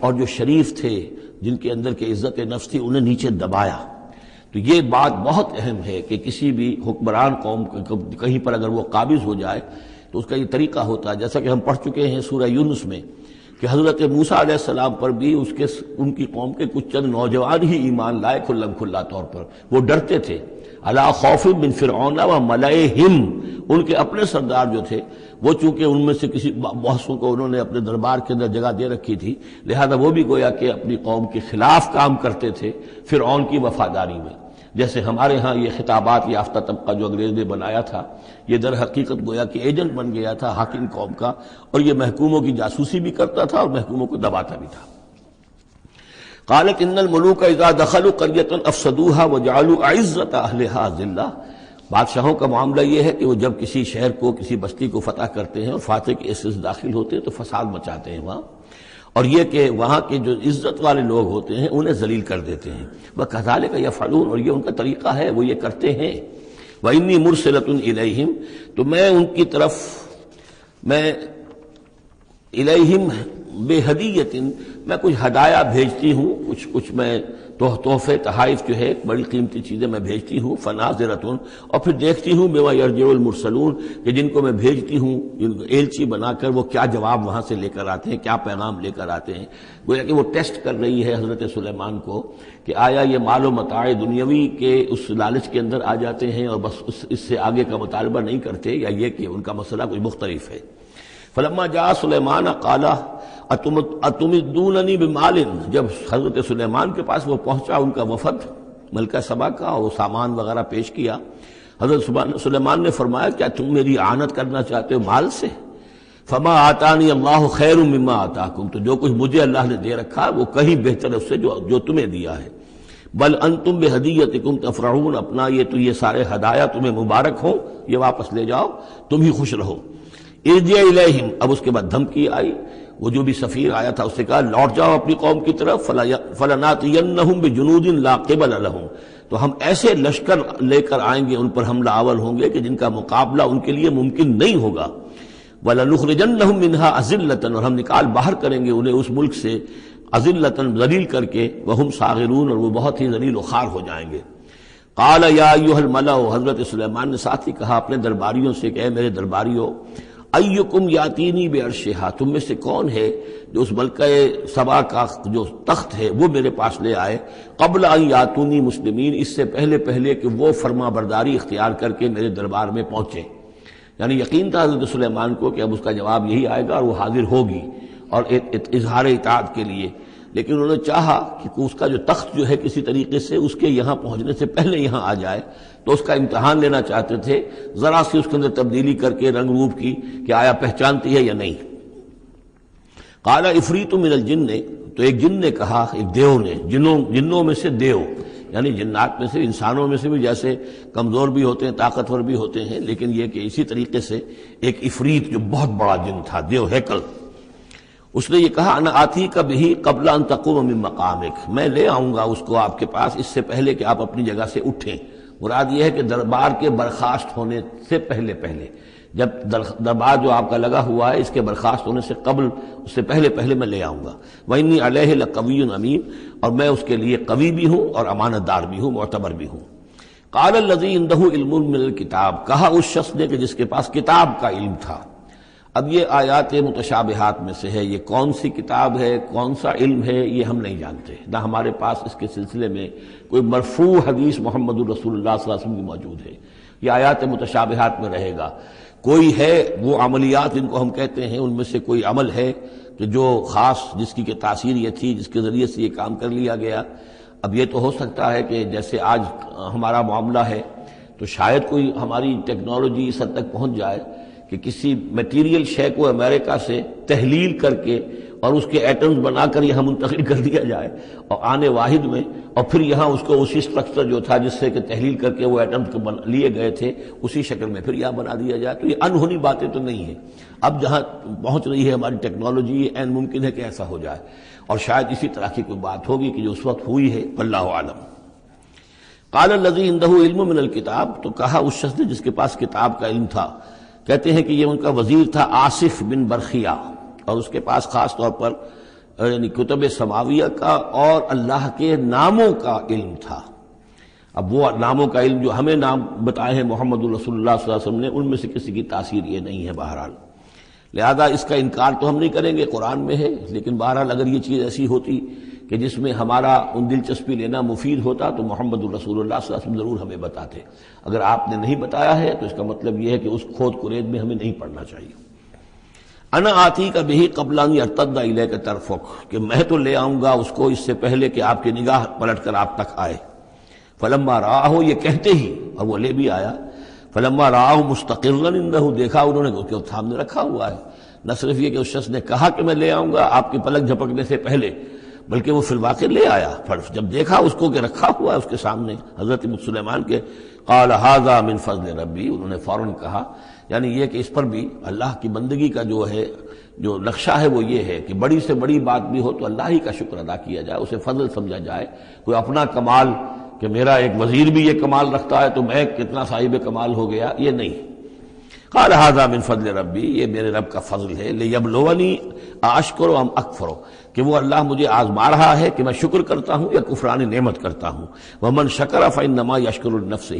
اور جو شریف تھے جن کے اندر کے عزت نفس تھی انہیں نیچے دبایا۔ تو یہ بات بہت اہم ہے کہ کسی بھی حکمران قوم کہیں پر اگر وہ قابض ہو جائے تو اس کا یہ طریقہ ہوتا ہے، جیسا کہ ہم پڑھ چکے ہیں سورہ یونس میں کہ حضرت موسیٰ علیہ السلام پر بھی ان کی قوم کے کچھ چند نوجوان ہی ایمان لائے کھلا طور پر، وہ ڈرتے تھے، الا خوف من فرعون و ملئہم، ان کے اپنے سردار جو تھے وہ چونکہ ان میں سے کسی بحثوں کو انہوں نے اپنے دربار کے اندر جگہ دے رکھی تھی، لہذا وہ بھی گویا کہ اپنی قوم کے خلاف کام کرتے تھے فرعون کی وفاداری میں، جیسے ہمارے ہاں یہ خطابات یافتہ طبقہ جو انگریز نے بنایا تھا یہ در حقیقت گویا کہ ایجنٹ بن گیا تھا حاکم قوم کا، اور یہ محکوموں کی جاسوسی بھی کرتا تھا اور محکوموں کو دباتا بھی تھا۔ قالت ان الملوک اذا دخلوا قریۃ افسدوها وجعلوا عزت اہلها ذلہ، بادشاہوں کا معاملہ یہ ہے کہ وہ جب کسی شہر کو، کسی بستی کو فتح کرتے ہیں اور فاتح کے حصے سے داخل ہوتے ہیں تو فساد مچاتے ہیں وہاں، اور یہ کہ وہاں کے جو عزت والے لوگ ہوتے ہیں انہیں ذلیل کر دیتے ہیں، وَكَذَلِكَ يَفْعَلُونَ، اور یہ ان کا طریقہ ہے، وہ یہ کرتے ہیں۔ وَإِنِّي مُرْسِلَةٌ إِلَيْهِمْ، تو میں ان کی طرف، میں إِلَيْهِمْ بِهَدِيَّةٍ، میں کچھ ہدایہ بھیجتی ہوں، کچھ میں تحفے تحائف جو ہے بڑی قیمتی چیزیں میں بھیجتی ہوں، فناظرتن، اور پھر دیکھتی ہوں بما یرجع المرسلون کہ جن کو میں بھیجتی ہوں ایلچی بنا کر وہ کیا جواب وہاں سے لے کر آتے ہیں، کیا پیغام لے کر آتے ہیں۔ گویا کہ وہ ٹیسٹ کر رہی ہے حضرت سلیمان کو کہ آیا یہ مال و متاع دنیاوی کے اس لالچ کے اندر آ جاتے ہیں اور بس اس سے آگے کا مطالبہ نہیں کرتے، یا یہ کہ ان کا مسئلہ کوئی مختلف ہے۔ فلما جاء سلیمان قال اتمدوننی بمال، جب حضرت سلیمان کے پاس وہ پہنچا ان کا وفد ملکہ سبا کا، اور وہ سامان وغیرہ پیش کیا، حضرت سلیمان نے فرمایا کیا تم میری اعانت کرنا چاہتے ہو مال سے؟ فما آتانی اللہ خیر مما آتاکم، تو جو کچھ مجھے اللہ نے دے رکھا وہ کہیں بہتر ہے اس سے جو تمہیں دیا ہے۔ بل انتم بہدیتکم تفرحون، اپنا یہ سارے ہدایہ تمہیں مبارک ہوں، یہ واپس لے جاؤ، تم ہی خوش رہو۔ ارجع الیہم، اب اس کے بعد دھمکی آئی، وہ جو بھی سفیر آیا تھا اس سے کہا لوٹ جاؤ اپنی قوم کی طرف، فلناتینہم بجنود لا قبل لہم، تو ہم ایسے لشکر لے کر آئیں گے ان پر حملہ آور ہوں گے کہ جن کا مقابلہ ان کے لیے ممکن نہیں ہوگا۔ وَلَنُخْرِجَنَّهُم مِّنْهَا أَذِلَّةً، اور ہم نکال باہر کریں گے انہیں اس ملک سے اذلۃً، ذلیل کر کے، وَهُمْ صَاغِرُونَ، اور وہ بہت ہی ذلیل و خوار ہو جائیں گے۔ قَالَ يَا أَيُّهَا الْمَلَأُ، حضرت سلیمان نے ساتھ ہی کہا اپنے درباریوں سے کہ اے میرے درباریوں، ایکم یاتینی بعرشہا، تم میں سے کون ہے جو اس ملکہ سبا کا جو تخت ہے وہ میرے پاس لے آئے، قبل ان یاتونی مسلمین، اس سے پہلے کہ وہ فرما برداری اختیار کر کے میرے دربار میں پہنچے۔ یعنی یقین تھا حضرت سلیمان کو کہ اب اس کا جواب یہی آئے گا اور وہ حاضر ہوگی اور اظہار اطاعت کے لیے، لیکن انہوں نے چاہا کہ اس کا جو تخت جو ہے کسی طریقے سے اس کے یہاں پہنچنے سے پہلے یہاں آ جائے، تو اس کا امتحان لینا چاہتے تھے، ذرا سی اس کے اندر تبدیلی کر کے رنگ روپ کی کہ آیا پہچانتی ہے یا نہیں۔ قال عفریت من الجن، تو ایک جن نے کہا، ایک دیو نے، جنوں میں سے دیو، یعنی جنات میں سے، انسانوں میں سے بھی جیسے کمزور بھی ہوتے ہیں طاقتور بھی ہوتے ہیں، لیکن یہ کہ اسی طریقے سے ایک عفریت جو بہت بڑا جن تھا، دیو ہیکل، اس نے یہ کہا انا آتی کا بھی قبل ان تقوم من مقامک، میں لے آؤں گا اس کو آپ کے پاس اس سے پہلے کہ آپ اپنی جگہ سے اٹھیں۔ مراد یہ ہے کہ دربار کے برخاست ہونے سے پہلے جب دربار جو آپ کا لگا ہوا ہے اس کے برخاست ہونے سے قبل، اس سے پہلے میں لے آؤں گا۔ وَإِنِّي عَلَيْهِ لَقَوِيٌّ أَمِينٌ، اور میں اس کے لیے قوی بھی ہوں اور امانت دار بھی ہوں، معتبر بھی ہوں۔ قَالَ الَّذِي عِندَهُ عِلْمٌ مِّنَ الْكِتَابِ، کہا اس شخص نے کہ جس کے پاس کتاب کا علم تھا۔ اب یہ آیات متشابہات میں سے ہے، یہ کون سی کتاب ہے، کون سا علم ہے، یہ ہم نہیں جانتے، نہ ہمارے پاس اس کے سلسلے میں کوئی مرفوع حدیث محمد الرسول اللہ صلی اللہ علیہ وسلم کی موجود ہے۔ یہ آیات متشابہات میں رہے گا۔ کوئی ہے وہ عملیات جن کو ہم کہتے ہیں، ان میں سے کوئی عمل ہے کہ جو خاص جس کی کہ تاثیر یہ تھی، جس کے ذریعے سے یہ کام کر لیا گیا۔ اب یہ تو ہو سکتا ہے کہ جیسے آج ہمارا معاملہ ہے تو شاید کوئی ہماری ٹیکنالوجی اس حد تک پہنچ جائے کہ کسی میٹیریل شے کو امریکہ سے تحلیل کر کے اور اس کے ایٹمز بنا کر یہاں منتقل کر دیا جائے، اور آنے واحد میں، اور پھر یہاں اس کو اسی سٹرکچر جو تھا جس سے کہ تحلیل کر کے وہ ایٹمز کو لیے گئے تھے اسی شکل میں پھر یہاں بنا دیا جائے۔ تو یہ انہونی باتیں تو نہیں ہیں، اب جہاں پہنچ رہی ہے ہماری ٹیکنالوجی، یہ عین ممکن ہے کہ ایسا ہو جائے، اور شاید اسی طرح کی کوئی بات ہوگی کہ جو اس وقت ہوئی ہے، واللہ عالم۔ قال الذی عنده علم من الکتاب، تو کہا اس شخص نے جس کے پاس کتاب کا علم تھا، کہتے ہیں کہ یہ ان کا وزیر تھا آصف بن برخیہ، اور اس کے پاس خاص طور پر یعنی کتب سماویہ کا اور اللہ کے ناموں کا علم تھا۔ اب وہ ناموں کا علم جو ہمیں نام بتائے ہیں محمد الرسول اللہ صلی اللہ علیہ وسلم نے، ان میں سے کسی کی تاثیر یہ نہیں ہے بہرحال، لہذا اس کا انکار تو ہم نہیں کریں گے، قرآن میں ہے، لیکن بہرحال اگر یہ چیز ایسی ہوتی کہ جس میں ہمارا ان دلچسپی لینا مفید ہوتا تو محمد الرسول اللہ صلی اللہ علیہ وسلم ضرور ہمیں بتاتے۔ اگر آپ نے نہیں بتایا ہے تو اس کا مطلب یہ ہے کہ اس کھود کرید میں ہمیں نہیں پڑھنا چاہیے۔ انا آتی کا بھی قبل ان یرتد الیک طرفک، کہ میں تو لے آؤں گا اس کو اس سے پہلے کہ آپ کی نگاہ پلٹ کر آپ تک آئے۔ فلما رآہ، یہ کہتے ہی، اور وہ لے بھی آیا، فلما رآہ مستقرا عنده، دیکھا انہوں نے کہ سامنے رکھا ہوا ہے۔ نہ صرف یہ کہ اس شخص نے کہا کہ میں لے آؤں گا آپ کی پلک جھپکنے سے پہلے، بلکہ وہ فی الواقع لے آیا۔ جب دیکھا اس کو کہ رکھا ہوا ہے اس کے سامنے حضرت سلیمان کے، قال ھذا من فضل ربی، انہوں نے فوراً کہا، یعنی یہ کہ اس پر بھی اللہ کی بندگی کا جو ہے جو نقشہ ہے وہ یہ ہے کہ بڑی سے بڑی بات بھی ہو تو اللہ ہی کا شکر ادا کیا جائے، اسے فضل سمجھا جائے، کوئی اپنا کمال کہ میرا ایک وزیر بھی یہ کمال رکھتا ہے تو میں کتنا صاحب کمال ہو گیا، یہ نہیں۔ قال ھذا من فضل ربی، یہ میرے رب کا فضل ہے، لیبلونی اشکر ام اکفر، کہ وہ اللہ مجھے آزما رہا ہے کہ میں شکر کرتا ہوں یا کفران نعمت کرتا ہوں۔ ومن شکر فانما یشکر لنفسہ،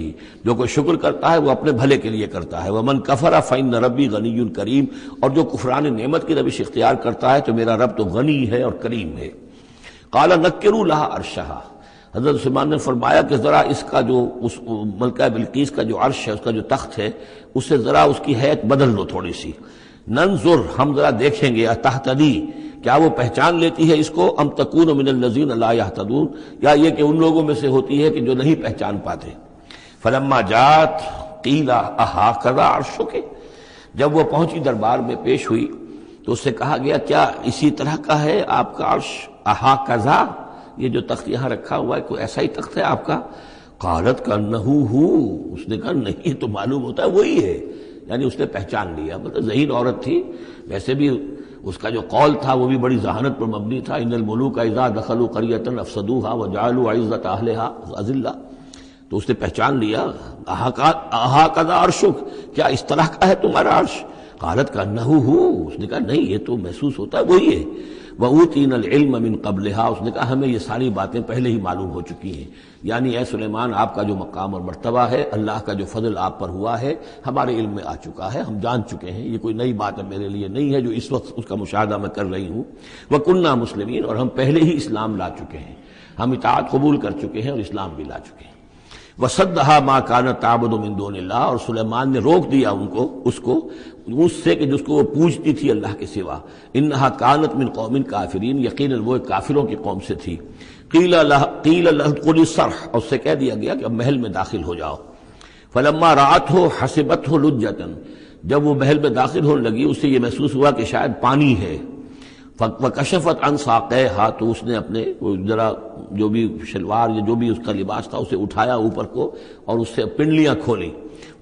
جو کوئی شکر کرتا ہے وہ اپنے بھلے کے لیے کرتا ہے۔ ومن کفر فان ربی غنی کریم، اور جو کفران نعمت کی روش اختیار کرتا ہے تو میرا رب تو غنی ہے اور کریم ہے۔ قال نکروا لها عرشها، حضرت سلیمان نے فرمایا کہ ذرا اس کا جو اس ملکہ بلقیس کا جو عرش ہے، اس کا جو تخت ہے، اس سے ذرا اس کی حیت بدل لو تھوڑی سی، ننظر، ہم ذرا دیکھیں گے، تہتدی، کیا وہ پہچان لیتی ہے اس کو، ام تکون من الذین لا یہتدون، یا یہ کہ ان لوگوں میں سے ہوتی ہے کہ جو نہیں پہچان پاتے۔ فلما جات قیل اہٰکذا عرشک، جب وہ پہنچی دربار میں پیش ہوئی تو اس سے کہا گیا کیا اسی طرح کا ہے آپ کا عرش، اہٰکذا، یہ جو تخت یہاں رکھا ہوا ہے کوئی ایسا ہی تخت ہے آپ کا؟ قالت کانہ ہو، اس نے کہا نہیں، تو معلوم ہوتا ہے وہی ہے، یعنی اس نے پہچان لیا، مطلب ذہین عورت تھی، ویسے بھی اس کا جو قول تھا وہ بھی بڑی ذہانت پر مبنی تھا، ان الملوک اذا دخلوا قریۃ افسدوها وجعلوا عزۃ اہلها اذلہ، تو اس نے پہچان لیا، اہٰکذا عرشک، کیا اس طرح کا ہے تمہارا عرش؟ قالت کانہ ہو، اس نے کہا نہیں، یہ تو محسوس ہوتا ہے وہی ہے۔ وَأُوتِينَا الْعِلْمَ مِنْ قَبْلِهَا، اس نے کہا ہمیں یہ ساری باتیں پہلے ہی معلوم ہو چکی ہیں، یعنی اے سلیمان آپ کا جو مقام اور مرتبہ ہے، اللہ کا جو فضل آپ پر ہوا ہے ہمارے علم میں آ چکا ہے، ہم جان چکے ہیں، یہ کوئی نئی بات ہے میرے لیے نہیں ہے جو اس وقت اس کا مشاہدہ میں کر رہی ہوں۔ وَكُنَّا مُسْلِمِينَ، اور ہم پہلے ہی اسلام لا چکے ہیں، ہم اطاعت قبول کر چکے ہیں اور اسلام بھی لا چکے ہیں۔ وَصَدَّهَا مَا كَانَتْ تَعْبُدُ مِن دُونِ اللَّهِ، اور سلیمان نے روک دیا اس کو اس سے کہ جس کو وہ پوجتی تھی اللہ کے سوا۔ انہا کانت من قوم کافرین، یقیناً وہ ایک کافروں کی قوم سے تھی۔ قیل لها ادخلی الصرح، اور اس سے کہہ دیا گیا کہ اب محل میں داخل ہو جاؤ۔ فلما رأته حسبته لجة، جب وہ محل میں داخل ہونے لگی اسے یہ محسوس ہوا کہ شاید پانی ہے۔ وکشفت عن ساقیہا، تو اس نے اپنے ذرا جو بھی شلوار یا جو بھی اس کا لباس تھا اسے اٹھایا اوپر کو اور اس سے پنڈلیاں کھولی۔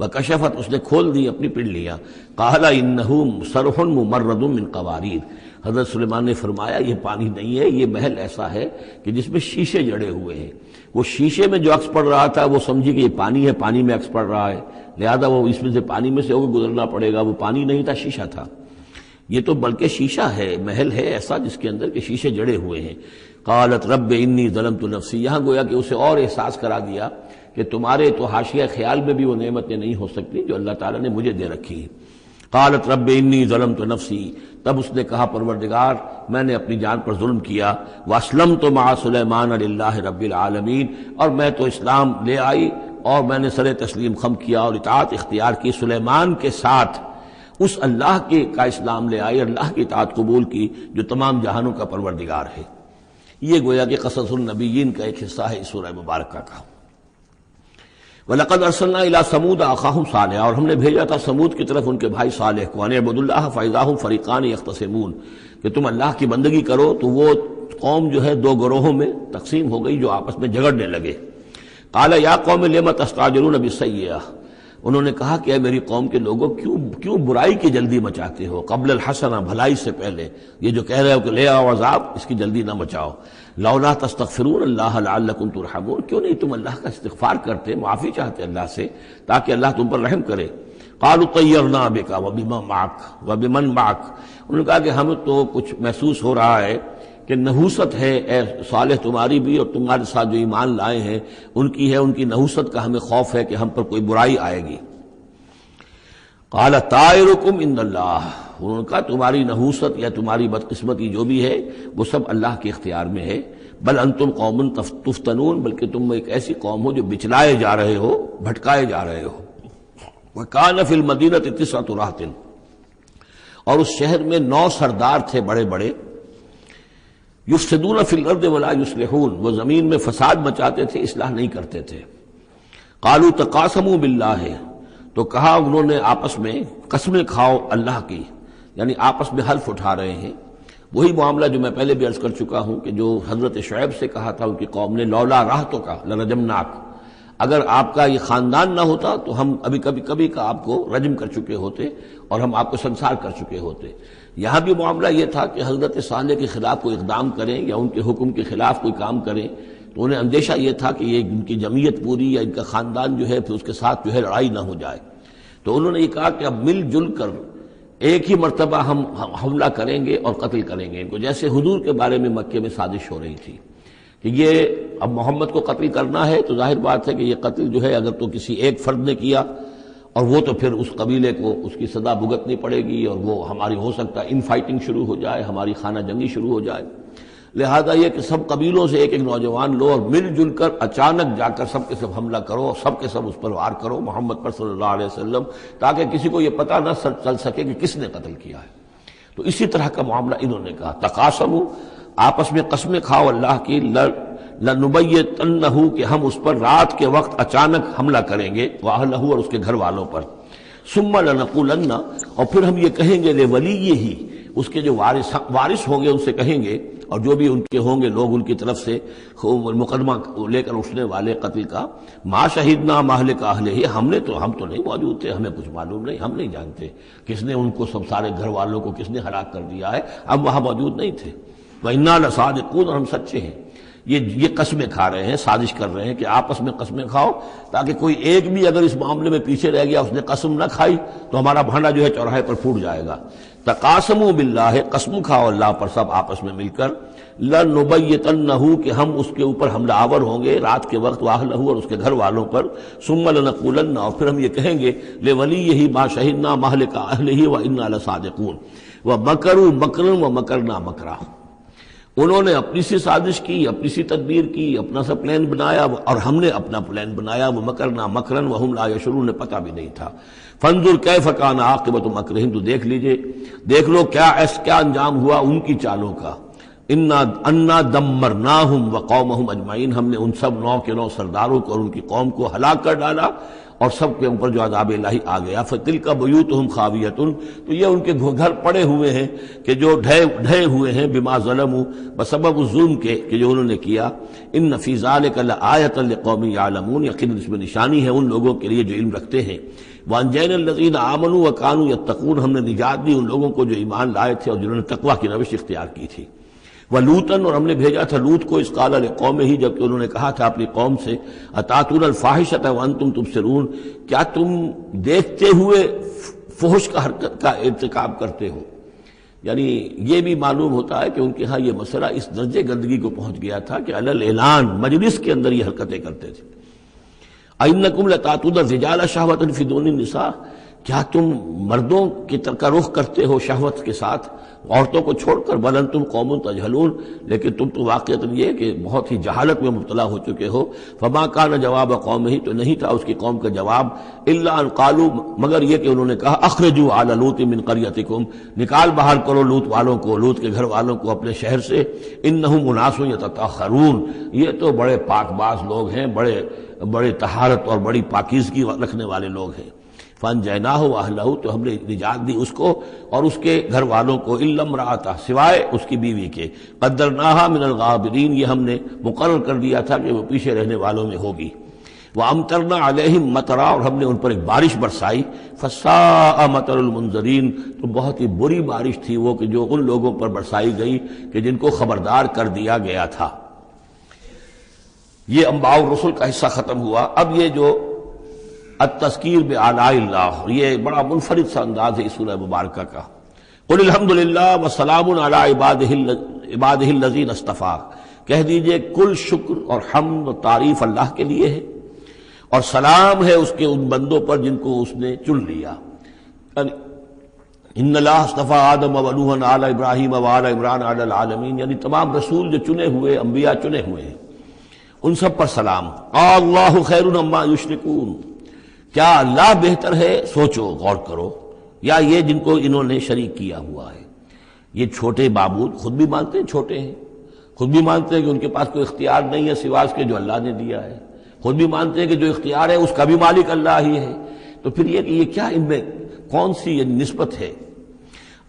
وکشفت، اس نے کھول دی اپنی پنڈلیاں۔ قال انہ صرح ممرد من قواریر، حضرت سلیمان نے فرمایا یہ پانی نہیں ہے، یہ محل ایسا ہے کہ جس میں شیشے جڑے ہوئے ہیں۔ وہ شیشے میں جو عکس پڑ رہا تھا وہ سمجھی کہ یہ پانی ہے، پانی میں عکس پڑ رہا ہے، لہذا وہ اس میں سے پانی میں سے ہو کے گزرنا پڑے گا، وہ پانی نہیں تھا، شیشہ تھا۔ یہ تو بلکہ شیشہ ہے، محل ہے ایسا جس کے اندر کے شیشے جڑے ہوئے ہیں۔ قالت رب انی ظلمت نفسی، یہاں گویا کہ اسے اور احساس کرا دیا کہ تمہارے تو حاشیہ خیال میں بھی وہ نعمتیں نہیں ہو سکتی جو اللہ تعالیٰ نے مجھے دے رکھی ہے۔ قالت رب انی ظلمت نفسی، تب اس نے کہا پروردگار میں نے اپنی جان پر ظلم کیا، واسلمت مع سلیمان للہ رب العالمین، اور میں تو اسلام لے آئی اور میں نے سر تسلیم خم کیا اور اطاعت اختیار کی سلیمان کے ساتھ، اس اللہ کے کا اسلام لے آئی، اللہ کی اطاعت قبول کی جو تمام جہانوں کا پروردگار ہے۔ یہ گویا کہ قصص النبیین کا ایک حصہ ہے اس سورہ مبارکہ کا۔ وَلَقَدْ أَرْسَلْنَا إِلَىٰ ثَمُودَ أَخَاهُمْ صَالِحًا، اور ہم نے بھیجا تھا سمود کی طرف ان کے بھائی صالح کو، أَنِ اعْبُدُوا اللَّهَ فَإِذَا هُمْ فَرِيقَانِ يَخْتَصِمُونَ، کہ تم اللہ کی بندگی کرو تو وہ قوم جو ہے دو گروہوں میں تقسیم ہو گئی جو آپس میں جھگڑنے لگے۔ قَالَ يَا قَوْمِ لِمَ تَسْتَعْجِلُونَ بِالسَّيِّئَةِ، انہوں نے کہا کہ اے میری قوم کے لوگوں کیوں برائی کی جلدی مچاتے ہو، قبل الحسنہ، بھلائی سے پہلے، یہ جو کہہ رہے ہو کہ لے آؤ عذاب، اس کی جلدی نہ مچاؤ۔ لولا تستغفرون اللہ لعلکم ترحمون، کیوں نہیں تم اللہ کا استغفار کرتے، معافی چاہتے اللہ سے تاکہ اللہ تم پر رحم کرے۔ قالوا طیرنا بک وبمن معک، انہوں نے کہا کہ ہمیں تو کچھ محسوس ہو رہا ہے کہ نحوست ہے اے صالح تمہاری بھی، اور تمہارے ساتھ جو ایمان لائے ہیں ان کی ہے، ان کی نحوست کا ہمیں خوف ہے کہ ہم پر کوئی برائی آئے گی۔ قال طائرکم عند اللہ، انہوں نے کہا تمہاری نحوست یا تمہاری بدقسمتی جو بھی ہے وہ سب اللہ کے اختیار میں ہے۔ بل انتم قوم تفتنون، بلکہ تم ایک ایسی قوم ہو جو بچلائے جا رہے ہو، بھٹکائے جا رہے ہو۔ وکان فی المدینہ 9 رہط، اور اس شہر میں 9 سردار تھے بڑے بڑے، یفسدون فی الارض ولا یصلحون، وہ زمین میں فساد مچاتے تھے، اصلاح نہیں کرتے تھے۔ قالوا تقاسموا باللہ، تو کہا انہوں نے آپس میں قسمیں کھاؤ اللہ کی، یعنی آپس میں حلف اٹھا رہے ہیں۔ وہی معاملہ جو میں پہلے بھی عرض کر چکا ہوں کہ جو حضرت شعیب سے کہا تھا ان کی قوم نے، لولا رہتک لرجمناک، اگر آپ کا یہ خاندان نہ ہوتا تو ہم ابھی کبھی کا آپ کو رجم کر چکے ہوتے اور ہم آپ کو سنسار کر چکے ہوتے۔ یہاں بھی معاملہ یہ تھا کہ حضرت صالح کے خلاف کوئی اقدام کریں یا ان کے حکم کے خلاف کوئی کام کریں تو انہیں اندیشہ یہ تھا کہ یہ ان کی جمعیت پوری یا ان کا خاندان جو ہے پھر اس کے ساتھ جو ہے لڑائی نہ ہو جائے۔ تو انہوں نے یہ کہا کہ اب مل جل کر ایک ہی مرتبہ ہم حملہ کریں گے اور قتل کریں گے ان کو، جیسے حضور کے بارے میں مکے میں سازش ہو رہی تھی کہ یہ اب محمد کو قتل کرنا ہے، تو ظاہر بات ہے کہ یہ قتل جو ہے اگر تو کسی ایک فرد نے کیا اور وہ تو پھر اس قبیلے کو اس کی سزا بھگتنی پڑے گی، اور وہ ہماری ہو سکتا ہے ان فائٹنگ شروع ہو جائے، ہماری خانہ جنگی شروع ہو جائے۔ لہذا یہ کہ سب قبیلوں سے ایک ایک نوجوان لو اور مل جل کر اچانک جا کر سب کے سب حملہ کرو اور سب کے سب اس پر وار کرو محمد پر صلی اللہ علیہ وسلم، تاکہ کسی کو یہ پتہ نہ چل سکے کہ کس نے قتل کیا ہے۔ تو اسی طرح کا معاملہ انہوں نے کہا، تقاسموا، آپس میں قسمیں کھاؤ اللہ کی، لنبیتنہ، کہ ہم اس پر رات کے وقت اچانک حملہ کریں گے، واہلہ، اور اس کے گھر والوں پر، ثم لنقولن، اور پھر ہم یہ کہیں گے لولیہ، اس کے جو وارث ہوں گے ان سے کہیں گے، اور جو بھی ان کے ہوں گے لوگ ان کی طرف سے مقدمہ لے کر اٹھنے والے قتل کا، ما شہدنا مہلک اہلہ، ہم تو نہیں موجود تھے، ہمیں کچھ معلوم نہیں، ہم نہیں جانتے کس نے ان کو سب سارے گھر والوں کو کس نے ہلاک کر دیا ہے، ہم وہاں موجود نہیں تھے، وَإِنَّا لَصَادِقُونَ، اور ہم سچے ہیں۔ یہ قسمیں کھا رہے ہیں، سازش کر رہے ہیں کہ آپس میں قسمیں کھاؤ، تاکہ کوئی ایک بھی اگر اس معاملے میں پیچھے رہ گیا، اس نے قسم نہ کھائی تو ہمارا بھانڈا جو ہے چوراہے پر پھوٹ جائے گا۔ تقاسموا باللہ، قسم کھاؤ اللہ پر سب آپس میں مل کر، لنبیتنہ، کہ ہم اس کے اوپر حملہ آور ہوں گے رات کے وقت، واہلہ، اور اس کے گھر والوں پر، ثم لنقولن، اور پھر ہم یہ کہیں گے لولیہ ما شہدنا مہلک اہلہ وإنا لصادقون، ومکروا مکرا ومکرنا مکرا، انہوں نے اپنی سی سازش کی، اپنی سی تدبیر کی، اپنا سا پلان بنایا، اور ہم نے اپنا پلان بنایا، وہ مکرنا مکرن وہم لا یشعرون، پتہ بھی نہیں تھا۔ فانظر کیف کان عاقبۃ مکرہم، تو دیکھ لو کیا انجام ہوا ان کی چالوں کا۔ انا دمرناہم وقومہم اجمعین، ہم نے ان سب 9 کے 9 سرداروں کو اور ان کی قوم کو ہلاک کر ڈالا، اور سب کے اوپر جو عذاب الہی آ گیا۔ فتلک بیوتہم خاویۃ، تو یہ ان کے گھر پڑے ہوئے ہیں کہ جو ڈھے ہوئے ہیں، بما ظلموا، بسبب ظلم کے کہ جو انہوں نے کیا۔ ان فی ذلک لآیۃ لقوم یعلمون، یقیناً اس میں نشانی ہے ان لوگوں کے لیے جو علم رکھتے ہیں۔ وانجینا الذین آمنوا وکانوا یتقون، ہم نے نجات دی ان لوگوں کو جو ایمان لائے تھے اور جنہوں نے تقویٰ کی روش اختیار کی تھی۔ وَلُوطًا، اور ہم نے بھیجا تھا لوط کو، اذ قال لقومہ، جبکہ انہوں نے کہا تھا اپنی قوم سے، اتاتون الفاحشۃ وانتم تبصرون، کیا تم دیکھتے ہوئے فحش کا حرکت کا ارتکاب کرتے ہو؟ یعنی یہ بھی معلوم ہوتا ہے کہ ان کے ہاں یہ مسئلہ اس درجے گندگی کو پہنچ گیا تھا کہ علی الاعلان مجلس کے اندر یہ حرکتیں کرتے تھے۔ اَإِنَّكُمْ لَتَأْتُونَ الرِّجَالَ شَهْوَةً فِي دُونِ النِّسَاءِ، کیا تم مردوں کی کا رخ کرتے ہو شہوت کے ساتھ عورتوں کو چھوڑ کر؟ بل انتم قوم تجہلون، لیکن تم تو واقعتاً یہ کہ بہت ہی جہالت میں مبتلا ہو چکے ہو۔ فما کان جواب قومہ، تو نہیں تھا اس کی قوم کا جواب، الا ان قالوا، مگر یہ کہ انہوں نے کہا، اخرجوا آل لوط من قریتکم، نکال باہر کرو لوط والوں کو، لوط کے گھر والوں کو اپنے شہر سے، انہم اناس یتطہرون، یہ تو بڑے پاک باز لوگ ہیں، بڑے طہارت اور بڑی پاکیزگی رکھنے والے لوگ ہیں۔ فانجیناہ واہلہ، تو ہم نے نجات دی اس کو اور اس کے گھر والوں کو، الا امرأتہ، سوائے اس کی بیوی کے، قدرناہا من الغابرین، یہ ہم نے مقرر کر دیا تھا کہ وہ پیچھے رہنے والوں میں ہوگی۔ وامطرنا علیہم مطرا، اور ہم نے ان پر ایک بارش برسائی، فساء مطر المنذرین، تو بہت ہی بری بارش تھی وہ کہ جو ان لوگوں پر برسائی گئی کہ جن کو خبردار کر دیا گیا تھا۔ یہ انباء الرسل کا حصہ ختم ہوا۔ اب یہ جو التذکیر بآلاء اللہ، یہ بڑا منفرد سا انداز ہے اس سورہ مبارکہ کا۔ قل الحمد للہ وسلام علی عبادہ الذین اصطفیٰ، کہہ دیجئے کل شکر اور حمد و تعریف اللہ کے لیے ہے، اور سلام ہے اس کے ان بندوں پر جن کو اس نے چن لیا۔ ان اللہ اصطفیٰ آدم و نوحا علی ابراہیم و علی عمران علی العالمین، یعنی تمام رسول جو چنے ہوئے، انبیاء چنے ہوئے ہیں، ان سب پر سلام۔ اللہ خیر عما یشرکون، کیا اللہ بہتر ہے، سوچو غور کرو، یا یہ جن کو انہوں نے شریک کیا ہوا ہے؟ یہ چھوٹے معبود خود بھی مانتے ہیں چھوٹے ہیں، خود بھی مانتے ہیں کہ ان کے پاس کوئی اختیار نہیں ہے سوا اس کے جو اللہ نے دیا ہے، خود بھی مانتے ہیں کہ جو اختیار ہے اس کا بھی مالک اللہ ہی ہے، تو پھر یہ کہ یہ کیا ان میں کون سی یہ نسبت ہے؟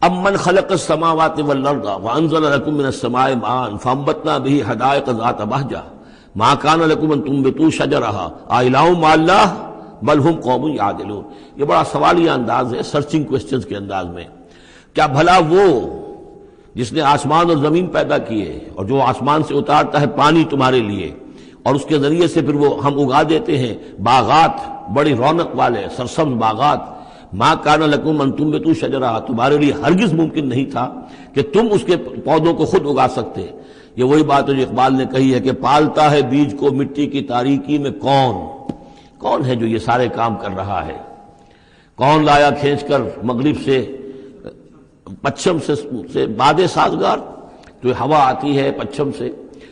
امن خلق السماوات والارض وانزل لكم من السماء ماء فانبتنا به حدائق ذات بہجہ ما كان لكم ان تنبتوا شجرها الہ مع اللہ بل ہم قوم یعدلون۔ یہ بڑا سوالیہ انداز ہے، سرچنگ کوسچنز کے انداز میں۔ کیا بھلا وہ جس نے آسمان اور زمین پیدا کیے اور جو آسمان سے اتارتا ہے پانی تمہارے لیے، اور اس کے ذریعے سے پھر وہ ہم اگا دیتے ہیں باغات، بڑی رونق والے سرسبز باغات، ما کان لکم ان تنبتوا شجرہ، تمہارے لیے ہرگز ممکن نہیں تھا کہ تم اس کے پودوں کو خود اگا سکتے۔ یہ وہی بات ہے جو اقبال نے کہی ہے کہ پالتا ہے بیج کو مٹی کی تاریکی میں کون ہے جو یہ سارے کام کر رہا ہے؟ کون لایا کھینچ کر مغرب سے پچھم سے باد سازگار؟ تو ہوا آتی ہے پچھم سے،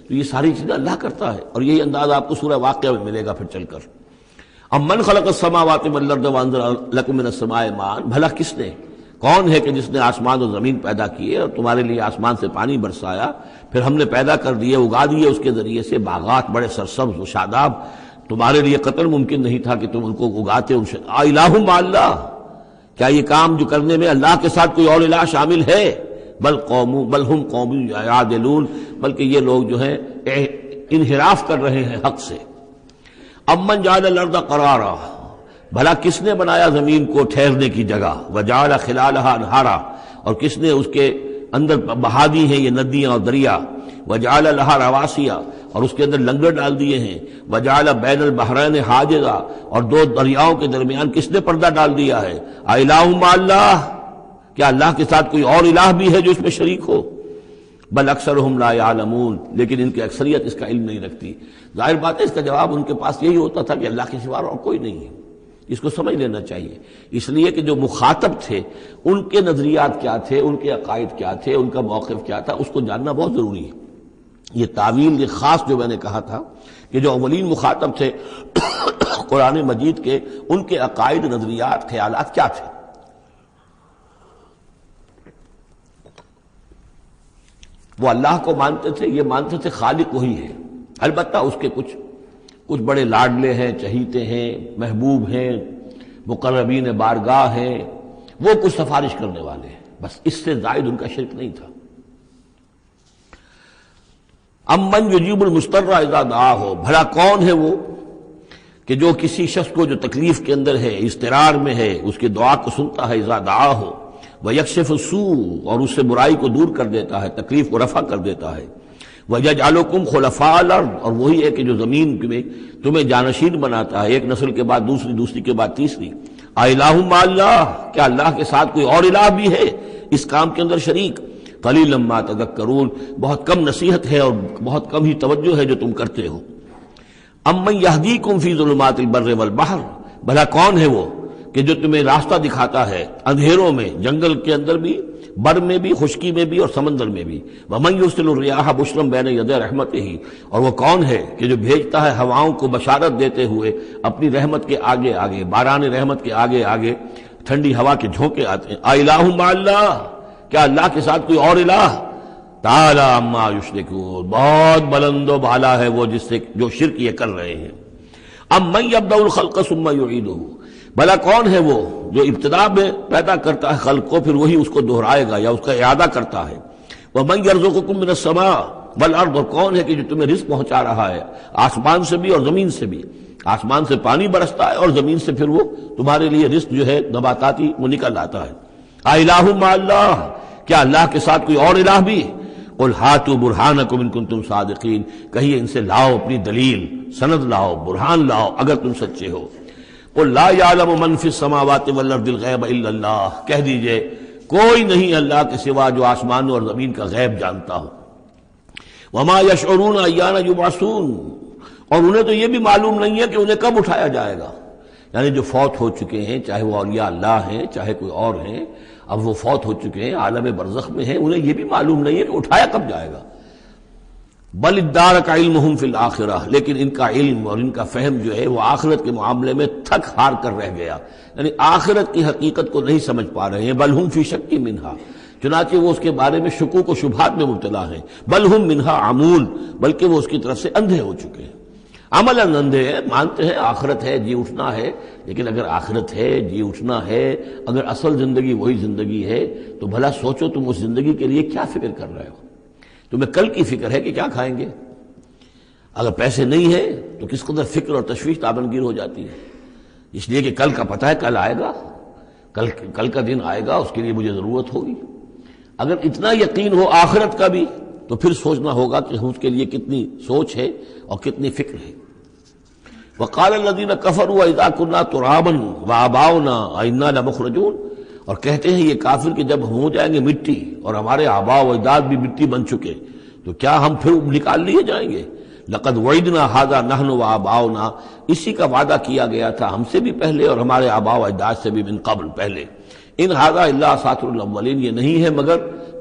تو یہ ساری چیزیں اللہ کرتا ہے، اور یہی انداز آپ کو سورہ واقعہ میں ملے گا پھر چل کر۔ امن خلق السماوات والارض وانزل لکم من السماء ماء، بھلا کس نے، کون ہے کہ جس نے آسمان اور زمین پیدا کیے اور تمہارے لیے آسمان سے پانی برسایا، پھر ہم نے پیدا کر دیے، اگا دیے اس کے ذریعے سے باغات بڑے سرسبز و شاداب، تمہارے لیے قطر ممکن نہیں تھا کہ تم ان کو اگاتے۔ الہ مع اللہ، کیا یہ کام جو کرنے میں اللہ کے ساتھ کوئی اور الہ شامل ہے؟ بل ہم قوم یعدلون، بلکہ یہ لوگ جو ہیں انحراف کر رہے ہیں حق سے۔ امن جعل الارض قرارا، بھلا کس نے بنایا زمین کو ٹھہرنے کی جگہ، وجعل خلالها انہارا، اور کس نے اس کے اندر بہا دی ہیں یہ ندیاں اور دریا، وجعل لها رواسیا، اور اس کے اندر لنگر ڈال دیے ہیں، وجعل بین البحرین حاجزا، اور دو دریاؤں کے درمیان کس نے پردہ ڈال دیا ہے؟ الہ مع اللہ، کیا اللہ کے ساتھ کوئی اور الہ بھی ہے جو اس میں شریک ہو؟ بل اکثرہم لا یعلمون، لیکن ان کی اکثریت اس کا علم نہیں رکھتی۔ ظاہر بات ہے اس کا جواب ان کے پاس یہی ہوتا تھا کہ اللہ کے سوا اور کوئی نہیں ہے، اس کو سمجھ لینا چاہیے۔ اس لیے کہ جو مخاطب تھے ان کے نظریات کیا تھے، ان کے عقائد کیا تھے، ان کا موقف کیا تھا، اس کو جاننا بہت ضروری ہے۔ یہ تعویل یہ خاص جو میں نے کہا تھا کہ جو اولین مخاطب تھے قرآن مجید کے، ان کے عقائد، نظریات، خیالات کیا تھے۔ وہ اللہ کو مانتے تھے، یہ مانتے تھے خالق وہی ہے، البتہ اس کے کچھ بڑے لاڈلے ہیں، چہیتے ہیں، محبوب ہیں، مقربین بارگاہ ہیں، وہ کچھ سفارش کرنے والے ہیں، بس اس سے زائد ان کا شرک نہیں تھا۔ امن یجیب المضطر اذا دعاہ، بھلا کون ہے وہ کہ جو کسی شخص کو جو تکلیف کے اندر ہے، اضطرار میں ہے، اس کی دعا کو سنتا ہے، اذا دعاہ ویکشف السوء، اور اس سے برائی کو دور کر دیتا ہے، تکلیف کو رفع کر دیتا ہے، وَيَجْعَلُكُمْ خُلَفَاءَ الْأَرْضِ، اور وہی ہے کہ جو زمین میں تمہیں جانشین بناتا ہے، ایک نسل کے بعد دوسری، دوسری کے بعد تیسری۔ اِلَٰهٌ مَّعَ اللَّهِ، کیا اللہ کے ساتھ کوئی اور الہ بھی ہے اس کام کے اندر شریک؟ قَلِيلًا مَّا تَذَكَّرُونَ، بہت کم نصیحت ہے اور بہت کم ہی توجہ ہے جو تم کرتے ہو۔ اَمَّن يَهْدِيكُمْ فِي ظُلُمَاتِ الْبَرِّ وَالْبَحْرِ، بھلا کون ہے وہ کہ جو تمہیں راستہ دکھاتا ہے اندھیروں میں، جنگل کے اندر بھی، بر میں بھی، خشکی میں بھی اور سمندر میں بھی۔ وَمَن يُرْسِلُ الرِّيَاحَ بُشْرًا بَيْنَ يَدَيْ رَحْمَتِهِ، اور وہ کون ہے کہ جو بھیجتا ہے ہواؤں کو بشارت دیتے ہوئے اپنی رحمت کے آگے آگے، باران رحمت کے آگے آگے ٹھنڈی ہوا کے جھونکے آتے ہیں۔ اِلَٰهٌ مَّعَ اللَّهِ، کیا اللہ کے ساتھ کوئی اور الہ؟ تعالیٰ عما یشرکون، بہت بلند و بالا ہے وہ جس سے جو شرک یہ کر رہے ہیں۔ امن یبدأ الخلق ثم یعیدہ، بھلا کون ہے وہ جو ابتدا میں پیدا کرتا ہے خلق کو، پھر وہی اس کو دہرائے گا یا اس کا اعادہ کرتا ہے۔ وَمَن يَرْزُقُكُم مِّنَ السَّمَاءِ وَالْأَرْضِ، اور کون ہے کہ جو تمہیں رزق پہنچا رہا ہے آسمان سے بھی اور زمین سے بھی، آسمان سے پانی برستا ہے اور زمین سے پھر وہ تمہارے لیے رزق جو ہے نباتاتی وہ نکل آتا ہے۔ اِلَٰهٌ مَّعَ اللَّهِ، کیا اللہ کے ساتھ کوئی اور الہ بھی؟ قُلْ هَاتُوا بُرْهَانَكُمْ إِن كُنتُمْ صَادِقِينَ، کہیے ان سے لاؤ اپنی دلیل، سند لاؤ، برہان لاؤ اگر تم سچے ہو۔ قُلْ لَا يَعْلَمُ مَن فِي السَّمَاوَاتِ وَالْأَرْضِ الْغَيْبَ إِلَّا اللَّهُ، کہہ دیجئے کوئی نہیں اللہ کے سوا جو آسمان اور زمین کا غیب جانتا ہو۔ وَمَا يَشْعُرُونَ أَيَّانَ يُبْعَثُونَ، اور انہیں تو یہ بھی معلوم نہیں ہے کہ انہیں کب اٹھایا جائے گا۔ یعنی جو فوت ہو چکے ہیں، چاہے وہ اولیاء اللہ ہیں چاہے کوئی اور ہیں، اب وہ فوت ہو چکے ہیں، عالم برزخ میں ہیں، انہیں یہ بھی معلوم نہیں ہے کہ اٹھایا کب جائے گا۔ بل ادارک علمہم فی الآخرہ، لیکن ان کا علم اور ان کا فہم جو ہے وہ آخرت کے معاملے میں تھک ہار کر رہ گیا، یعنی آخرت کی حقیقت کو نہیں سمجھ پا رہے ہیں۔ بل ہم فی شک منہا، چنانچہ وہ اس کے بارے میں شکوک و شبہات میں مبتلا ہیں۔ بل ہم منہا عمون، بلکہ وہ اس کی طرف سے اندھے ہو چکے ہیں، عملاً اندھے ہیں، مانتے ہیں آخرت ہے، جی اٹھنا ہے، لیکن اگر آخرت ہے، جی اٹھنا ہے، اگر اصل زندگی وہی زندگی ہے تو بھلا سوچو تم اس زندگی کے لیے کیا فکر کر رہے ہو؟ تمہیں کل کی فکر ہے کہ کیا کھائیں گے؟ اگر پیسے نہیں ہے تو کس قدر فکر اور تشویش تابنگیر ہو جاتی ہے، اس لیے کہ کل کا پتہ ہے کل آئے گا، کل کا دن آئے گا، اس کے لیے مجھے ضرورت ہوگی۔ اگر اتنا یقین ہو آخرت کا بھی تو پھر سوچنا ہوگا کہ اس کے لیے کتنی سوچ ہے اور کتنی فکر ہے۔ وقال الذین کفروا اذا كنا ترابا وآباؤنا أئنا لمخرجون، اور کہتے ہیں یہ کافر کہ جب ہم ہو جائیں گے مٹی اور ہمارے آباء و اجداد بھی مٹی بن چکے تو کیا ہم پھر نکال لیے جائیں گے؟ لقد وعدنا هذا نحن وآباؤنا، اسی کا وعدہ کیا گیا تھا ہم سے بھی پہلے اور ہمارے آباء و اجداد سے بھی من قبل پہلے۔ ان هذا الا اساطیر الاولین، یہ نہیں ہے مگر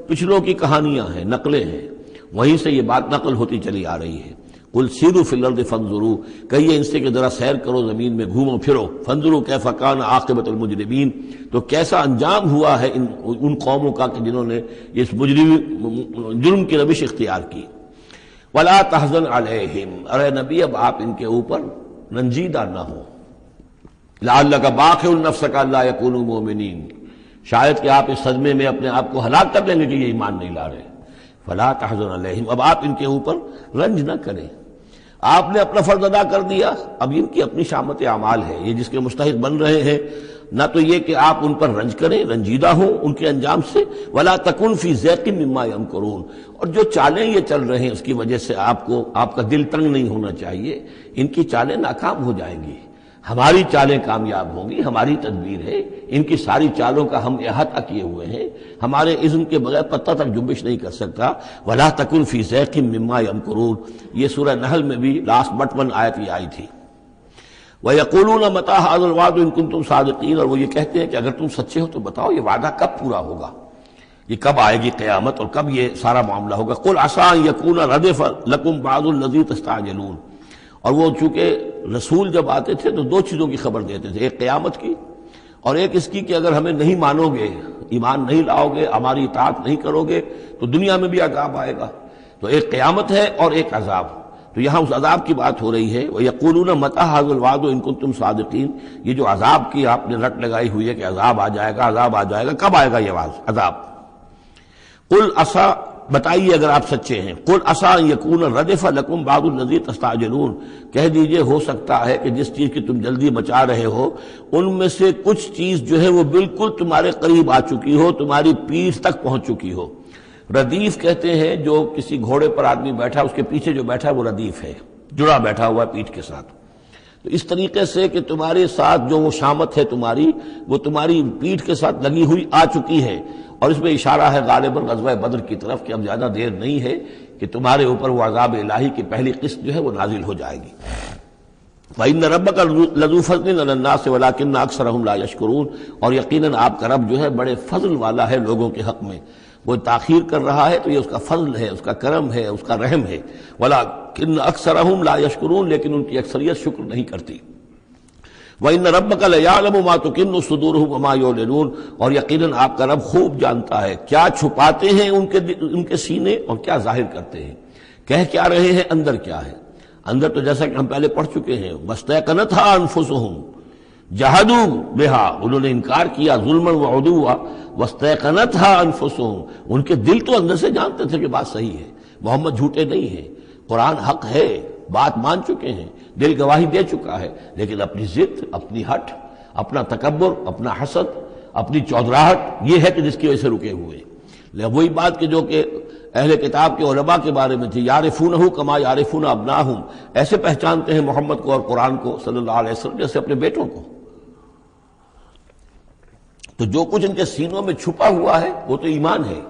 پچھلوں کی کہانیاں ہیں، نقلیں ہیں، وہیں سے یہ بات نقل ہوتی چلی آ رہی ہے۔ قل سیروا فی الارض فانظروا، کہیے ان سے کہ ذرا سیر کرو زمین میں، گھومو پھرو، فانظروا کیف کان عاقبۃ المجرمین، تو کیسا انجام ہوا ہے ان قوموں کا کہ جنہوں نے اس جرم کی روش اختیار کی۔ ولا تحزن علیہم، ارے نبی اب آپ ان کے اوپر رنجیدہ نہ ہو، لعلک باخع نفسک الا یکونوا مؤمنین، شاید کہ آپ اس صدمے میں اپنے آپ کو ہلاک کر لیں گے کہ یہ ایمان نہیں لا رہے۔ فلا تحزن علیہم، اب آپ ان کے اوپر رنج نہ کریں، آپ نے اپنا فرض ادا کر دیا، اب ان کی اپنی شامت اعمال ہے، یہ جس کے مستحق بن رہے ہیں، نہ تو یہ کہ آپ ان پر رنج کریں، رنجیدہ ہوں ان کے انجام سے، ولا تکن فی ضیق مما یمکرون، اور جو چالیں یہ چل رہے ہیں اس کی وجہ سے آپ کا دل تنگ نہیں ہونا چاہیے، ان کی چالیں ناکام ہو جائیں گی، ہماری چالیں کامیاب ہوں گی، ہماری تدبیر ہے، ان کی ساری چالوں کا ہم احاطہ کیے ہوئے ہیں، ہمارے اذن کے بغیر پتہ تک جنبش نہیں کر سکتا۔ ولا تکن فی ضیق مما یمکرون، یہ سورہ نحل میں بھی لاسٹ بٹ 1 آیت یہ آئی تھی۔ وَيَقُولُونَ مَتَىٰ هَٰذَا الْوَعْدُ إِن كُنتُمْ صَادِقِينَ، اور وہ یہ کہتے ہیں کہ اگر تم سچے ہو تو بتاؤ یہ وعدہ کب پورا ہوگا، یہ کب آئے گی قیامت اور کب یہ سارا معاملہ ہوگا۔ قُلْ عَسَىٰ أَن يَكُونَ رَدِفَ لَكُمْ بَعْضُ الَّذِي تَسْتَعْجِلُونَ، اور وہ چونکہ رسول جب آتے تھے تو 2 چیزوں کی خبر دیتے تھے، ایک قیامت کی اور ایک اس کی کہ اگر ہمیں نہیں مانو گے، ایمان نہیں لاؤ گے، ہماری اطاعت نہیں کرو گے تو دنیا میں بھی عذاب آئے گا، تو ایک قیامت ہے اور ایک عذاب، تو یہاں اس عذاب کی بات ہو رہی ہے۔ وَيَقُولُونَ مَتَىٰ هَٰذَا الْوَعْدُ إِن كُنتُمْ صَادِقِينَ، یہ جو عذاب کی آپ نے رٹ لگائی ہوئی ہے کہ عذاب آ جائے گا، عذاب آ جائے گا، کب آئے گا یہ عذاب؟ قُلْ عَسَىٰ، بتائیے اگر آپ سچے ہیں، قُلْ عَسَىٰ أَن يَكُونَ رَدِفَ لَكُمْ بَعْضُ الَّذِي تَسْتَعْجِلُونَ، کہہ دیجئے ہو سکتا ہے کہ جس چیز کی تم جلدی مچا رہے ہو ان میں سے کچھ چیز جو ہے وہ بالکل تمہارے قریب آ چکی ہو، تمہاری پیٹھ تک پہنچ چکی ہو۔ ردیف کہتے ہیں جو کسی گھوڑے پر آدمی بیٹھا اس کے پیچھے جو بیٹھا ہے وہ ردیف ہے، جڑا بیٹھا ہوا ہے پیٹھ کے ساتھ، تو اس طریقے سے کہ تمہارے ساتھ جو وہ شامت ہے تمہاری، وہ تمہاری پیٹھ کے ساتھ لگی ہوئی آ چکی ہے، اور اس میں اشارہ ہے غالباً غزوہ بدر کی طرف کہ اب زیادہ دیر نہیں ہے کہ تمہارے اوپر وہ عذاب الہی کی پہلی قسط جو ہے وہ نازل ہو جائے گی۔ وَإِنَّ رَبَّكَ لَذُو فَضْلٍ عَلَى النَّاسِ وَلَٰكِنَّ أَكْثَرَهُمْ لَا يَشْكُرُونَ، اور یقیناً آپ کا رب جو ہے بڑے فضل والا ہے لوگوں کے حق میں، وہ تاخیر کر رہا ہے تو یہ اس کا فضل ہے، اس کا کرم ہے، اس کا رحم ہے۔ وَلَٰكِنَّ أَكْثَرَهُمْ لَا يَشْكُرُونَ، لیکن ان کی اکثریت شکر نہیں کرتی۔ وَإِنَّ رَبَّكَ لَيَعْلَمُ مَا تُكِنُّ صُدُورُهُمْ وَمَا يُعْلِنُونَ، اور یقیناً آپ کا رب خوب جانتا ہے کیا چھپاتے ہیں ان کے سینے اور کیا ظاہر کرتے ہیں، کہہ کیا رہے ہیں، اندر کیا ہے۔ اندر تو جیسا کہ ہم پہلے پڑھ چکے ہیں، وَاسْتَيْقَنَتْهَا أَنفُسُهُمْ جَحَدُوا بِهَا، انہوں نے انکار کیا ظلمًا وعدوا، وَاسْتَيْقَنَتْهَا أَنفُسُهُمْ، ان کے دل تو اندر سے جانتے تھے کہ بات صحیح ہے، محمد جھوٹے نہیں ہیں، قرآن حق ہے، بات مان چکے ہیں، دل گواہی دے چکا ہے، لیکن اپنی ضد، اپنی ہٹ، اپنا تکبر، اپنا حسد، اپنی چودراہٹ، یہ ہے کہ جس کی وجہ سے رکے ہوئے۔ وہی بات کہ جو کہ اہل کتاب کے علماء کے بارے میں تھی، یعرفونہ کما یعرفون ابناہم، ایسے پہچانتے ہیں محمد کو اور قرآن کو صلی اللہ علیہ وسلم جیسے اپنے بیٹوں کو۔ تو جو کچھ ان کے سینوں میں چھپا ہوا ہے وہ تو ایمان ہے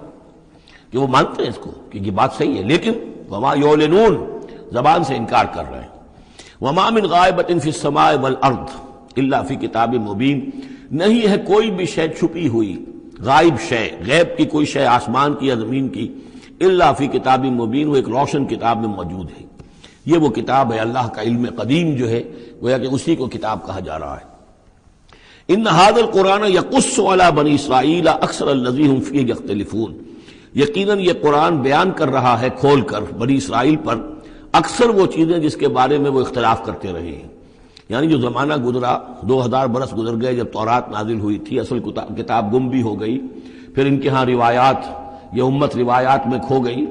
کہ وہ مانتے ہیں اس کو کہ یہ بات صحیح ہے، لیکن وما یعلنون، زبان سے انکار کر رہے ہیں۔ وما من غائبۃ فی السماء والارض الا فی کتاب مبین، نہیں ہے کوئی بھی شے چھپی ہوئی، غائب شے، غیب کی کوئی شے آسمان کی یا زمین کی، الا فی کتاب مبین، وہ ایک روشن کتاب میں موجود ہے۔ یہ وہ کتاب ہے اللہ کا علم قدیم جو ہے، گویا کہ اسی کو کتاب کہا جا رہا ہے۔ ان ھذا القرآن یقص علی بنی اسرائیل اکثر الذی ھم فیہ یختلفون، یقیناً یہ قرآن بیان کر رہا ہے کھول کر بنی اسرائیل پر اکثر وہ چیزیں جس کے بارے میں وہ اختلاف کرتے رہے ہیں، یعنی جو زمانہ گزرا، 2000 برس گزر گئے جب تورات نازل ہوئی تھی، اصل کتاب گم بھی ہو گئی، پھر ان کے ہاں روایات، یہ امت روایات میں کھو گئی،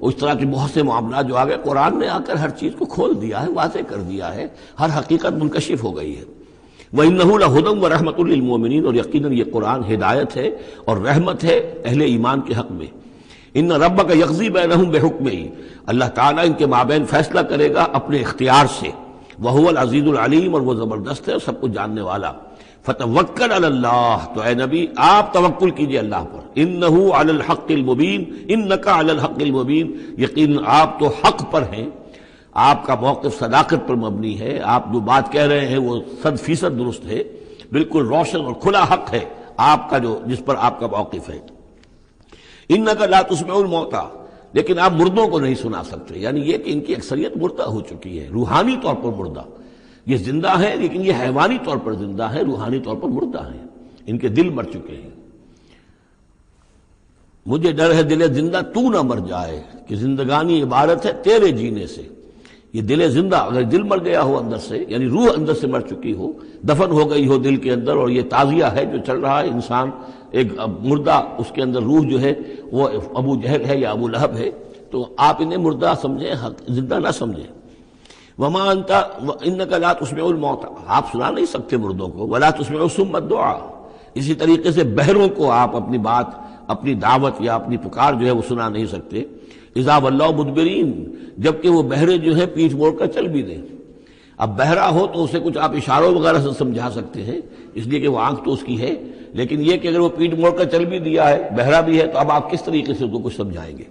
اس طرح کے بہت سے معاملات جو آ گئے، قرآن نے آ کر ہر چیز کو کھول دیا ہے، واضح کر دیا ہے، ہر حقیقت منکشف ہو گئی ہے۔ وَإِنَّهُ لَهُدًى وَرَحْمَةٌ لِّلْمُؤْمِنِينَ، اور یقیناً یہ قرآن ہدایت ہے اور رحمت ہے اہل ایمان کے حق میں۔ ان ربک یقضی بینہم بحکمہ، اللہ تعالیٰ ان کے مابین فیصلہ کرے گا اپنے اختیار سے۔ وہو العزیز العلیم، اور وہ زبردست ہے اور سب کچھ جاننے والا۔ فتوکل علی اللہ، تو اے نبی آپ توکل کیجئے اللہ پر، انہ علی الحق المبین، انک علی الحق المبین، یقین آپ تو حق پر ہیں، آپ کا موقف صداقت پر مبنی ہے، آپ جو بات کہہ رہے ہیں وہ 100% درست ہے، بالکل روشن اور کھلا حق ہے آپ کا جو جس پر آپ کا موقف ہے۔ انک لا تسمع الموتى، لیکن آپ مردوں کو نہیں سنا سکتے، یعنی یہ کہ ان کی اکثریت مردہ ہو چکی ہے، روحانی طور پر مردہ، یہ زندہ ہے لیکن یہ حیوانی طور پر زندہ ہے، روحانی طور پر مردہ ہیں، ان کے دل مر چکے ہیں۔ مجھے ڈر ہے دل زندہ تو نہ مر جائے، کہ زندگانی عبارت ہے تیرے جینے سے۔ یہ دل زندہ اگر دل مر گیا ہو اندر سے، یعنی روح اندر سے مر چکی ہو، دفن ہو گئی ہو دل کے اندر، اور یہ تعزیہ ہے جو چل رہا ہے، انسان ایک مردہ، اس کے اندر روح جو ہے وہ ابو جہل ہے یا ابو لہب ہے، تو آپ انہیں مردہ سمجھیں، زندہ نہ سمجھیں۔ وما انت انک لا تسمع الموتى، آپ سنا نہیں سکتے مردوں کو، ولا تسمع الصم الدعاء، اسی طریقے سے بہروں کو آپ اپنی بات، اپنی دعوت یا اپنی پکار جو ہے وہ سنا نہیں سکتے۔ اذا ولوا مدبرین، جبکہ وہ بہرے جو ہے پیٹھ موڑ کر چل بھی دیں۔ اب بہرا ہو تو اسے کچھ آپ اشاروں وغیرہ سے سمجھا سکتے ہیں، اس لیے کہ وہ آنکھ تو اس کی ہے، لیکن یہ کہ اگر وہ پیٹھ موڑ کر چل بھی دیا ہے، بہرا بھی ہے، تو اب آپ کس طریقے سے اس کو کچھ سمجھائیں گے؟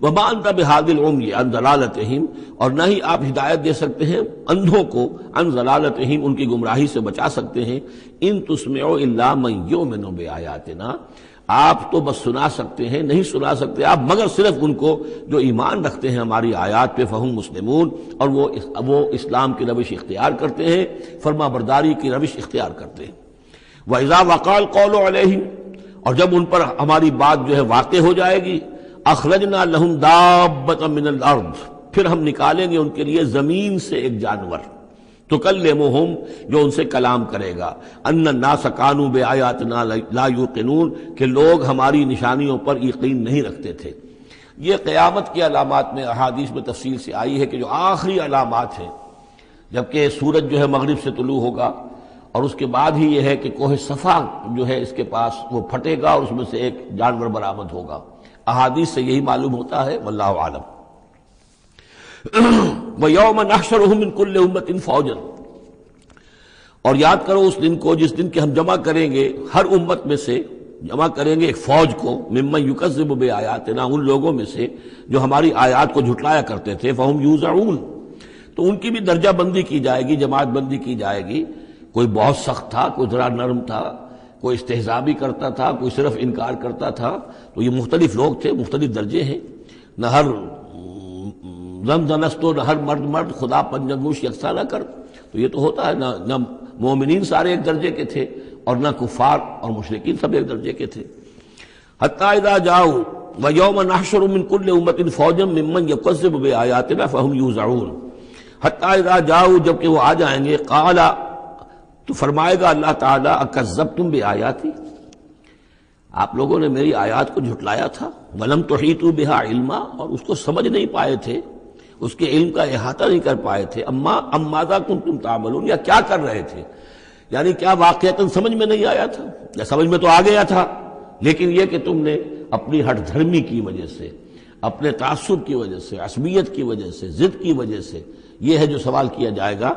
وما انت بہادی العمی عن ضلالتہم، اور نہ ہی آپ ہدایت دے سکتے ہیں اندھوں کو، عن ضلالتہم، ان کی گمراہی سے بچا سکتے ہیں۔ ان تسمع الا من یؤمن بآیاتنا، آپ تو بس سنا سکتے ہیں، نہیں سنا سکتے آپ مگر صرف ان کو جو ایمان رکھتے ہیں ہماری آیات پہ، فہم مسلمون، اور وہ اسلام کی روش اختیار کرتے ہیں، فرما برداری کی روش اختیار کرتے ہیں۔ وَإِذَا وَقَعَ الْقَوْلُ عَلَيْهِمْ، اور جب ان پر ہماری بات جو ہے واقع ہو جائے گی، اخرجنا لہم دابۃ من الارض، پھر ہم نکالیں گے ان کے لیے زمین سے ایک جانور، تکلمہم، جو ان سے کلام کرے گا، ان الناس کانوا بآیاتنا لا یوقنون، کہ لوگ ہماری نشانیوں پر یقین نہیں رکھتے تھے۔ یہ قیامت کی علامات میں احادیث میں تفصیل سے آئی ہے کہ جو آخری علامات ہیں، جبکہ سورج جو ہے مغرب سے طلوع ہوگا، اور اس کے بعد ہی یہ ہے کہ کوہ صفا جو ہے اس کے پاس وہ پھٹے گا اور اس میں سے ایک جانور برآمد ہوگا۔ احادیث سے یہی معلوم ہوتا ہے، واللہ اعلم۔ وَيَوْمَ نَحْشُرُهُم مِّن كُلِّ أُمَّةٍ فَوْجًا، اور یاد کرو اس دن کو جس دن کہ ہم جمع کریں گے ہر امت میں سے، جمع کریں گے ایک فوج کو، ممن یکذب بآیاتنا، ان لوگوں میں سے جو ہماری آیات کو جھٹلایا کرتے تھے، فہم یوزعون، تو ان کی بھی درجہ بندی کی جائے گی، جماعت بندی کی جائے گی۔ کوئی بہت سخت تھا، کوئی ذرا نرم تھا، کوئی استہزاء بھی کرتا تھا، کوئی صرف انکار کرتا تھا، تو یہ مختلف لوگ تھے، مختلف درجے ہیں، نہ ہر زنستو، نہ ہر مرد خدا پنجنگوش یکساں نہ کر، تو یہ تو ہوتا ہے، نہ مومنین سارے ایک درجے کے تھے اور نہ کفار اور مشرکین سب ایک درجے کے تھے۔ حتی اذا جاؤ ویوم نحشر من کل امت فوجا ممن یکذب بآیاتنا فہم یوزعون، حتی اذا جاؤ، جب کہ وہ آ جائیں گے، قال، تو فرمائے گا اللہ تعالیٰ، اکذبتم بآیاتی، آپ لوگوں نے میری آیات کو جھٹلایا تھا، ولم تحیطوا بہا علما، اور اس کو سمجھ نہیں پائے تھے، اس کے علم کا احاطہ نہیں کر پائے تھے، ام ماذا کنتم تعملون، یا کیا کر رہے تھے، یعنی کیا واقعتاً سمجھ میں نہیں آیا تھا، یا سمجھ میں تو آ گیا تھا، لیکن یہ کہ تم نے اپنی ہٹ دھرمی کی وجہ سے، اپنے تعصب کی وجہ سے، عصبیت کی وجہ سے، ضد کی وجہ سے، یہ ہے جو سوال کیا جائے گا۔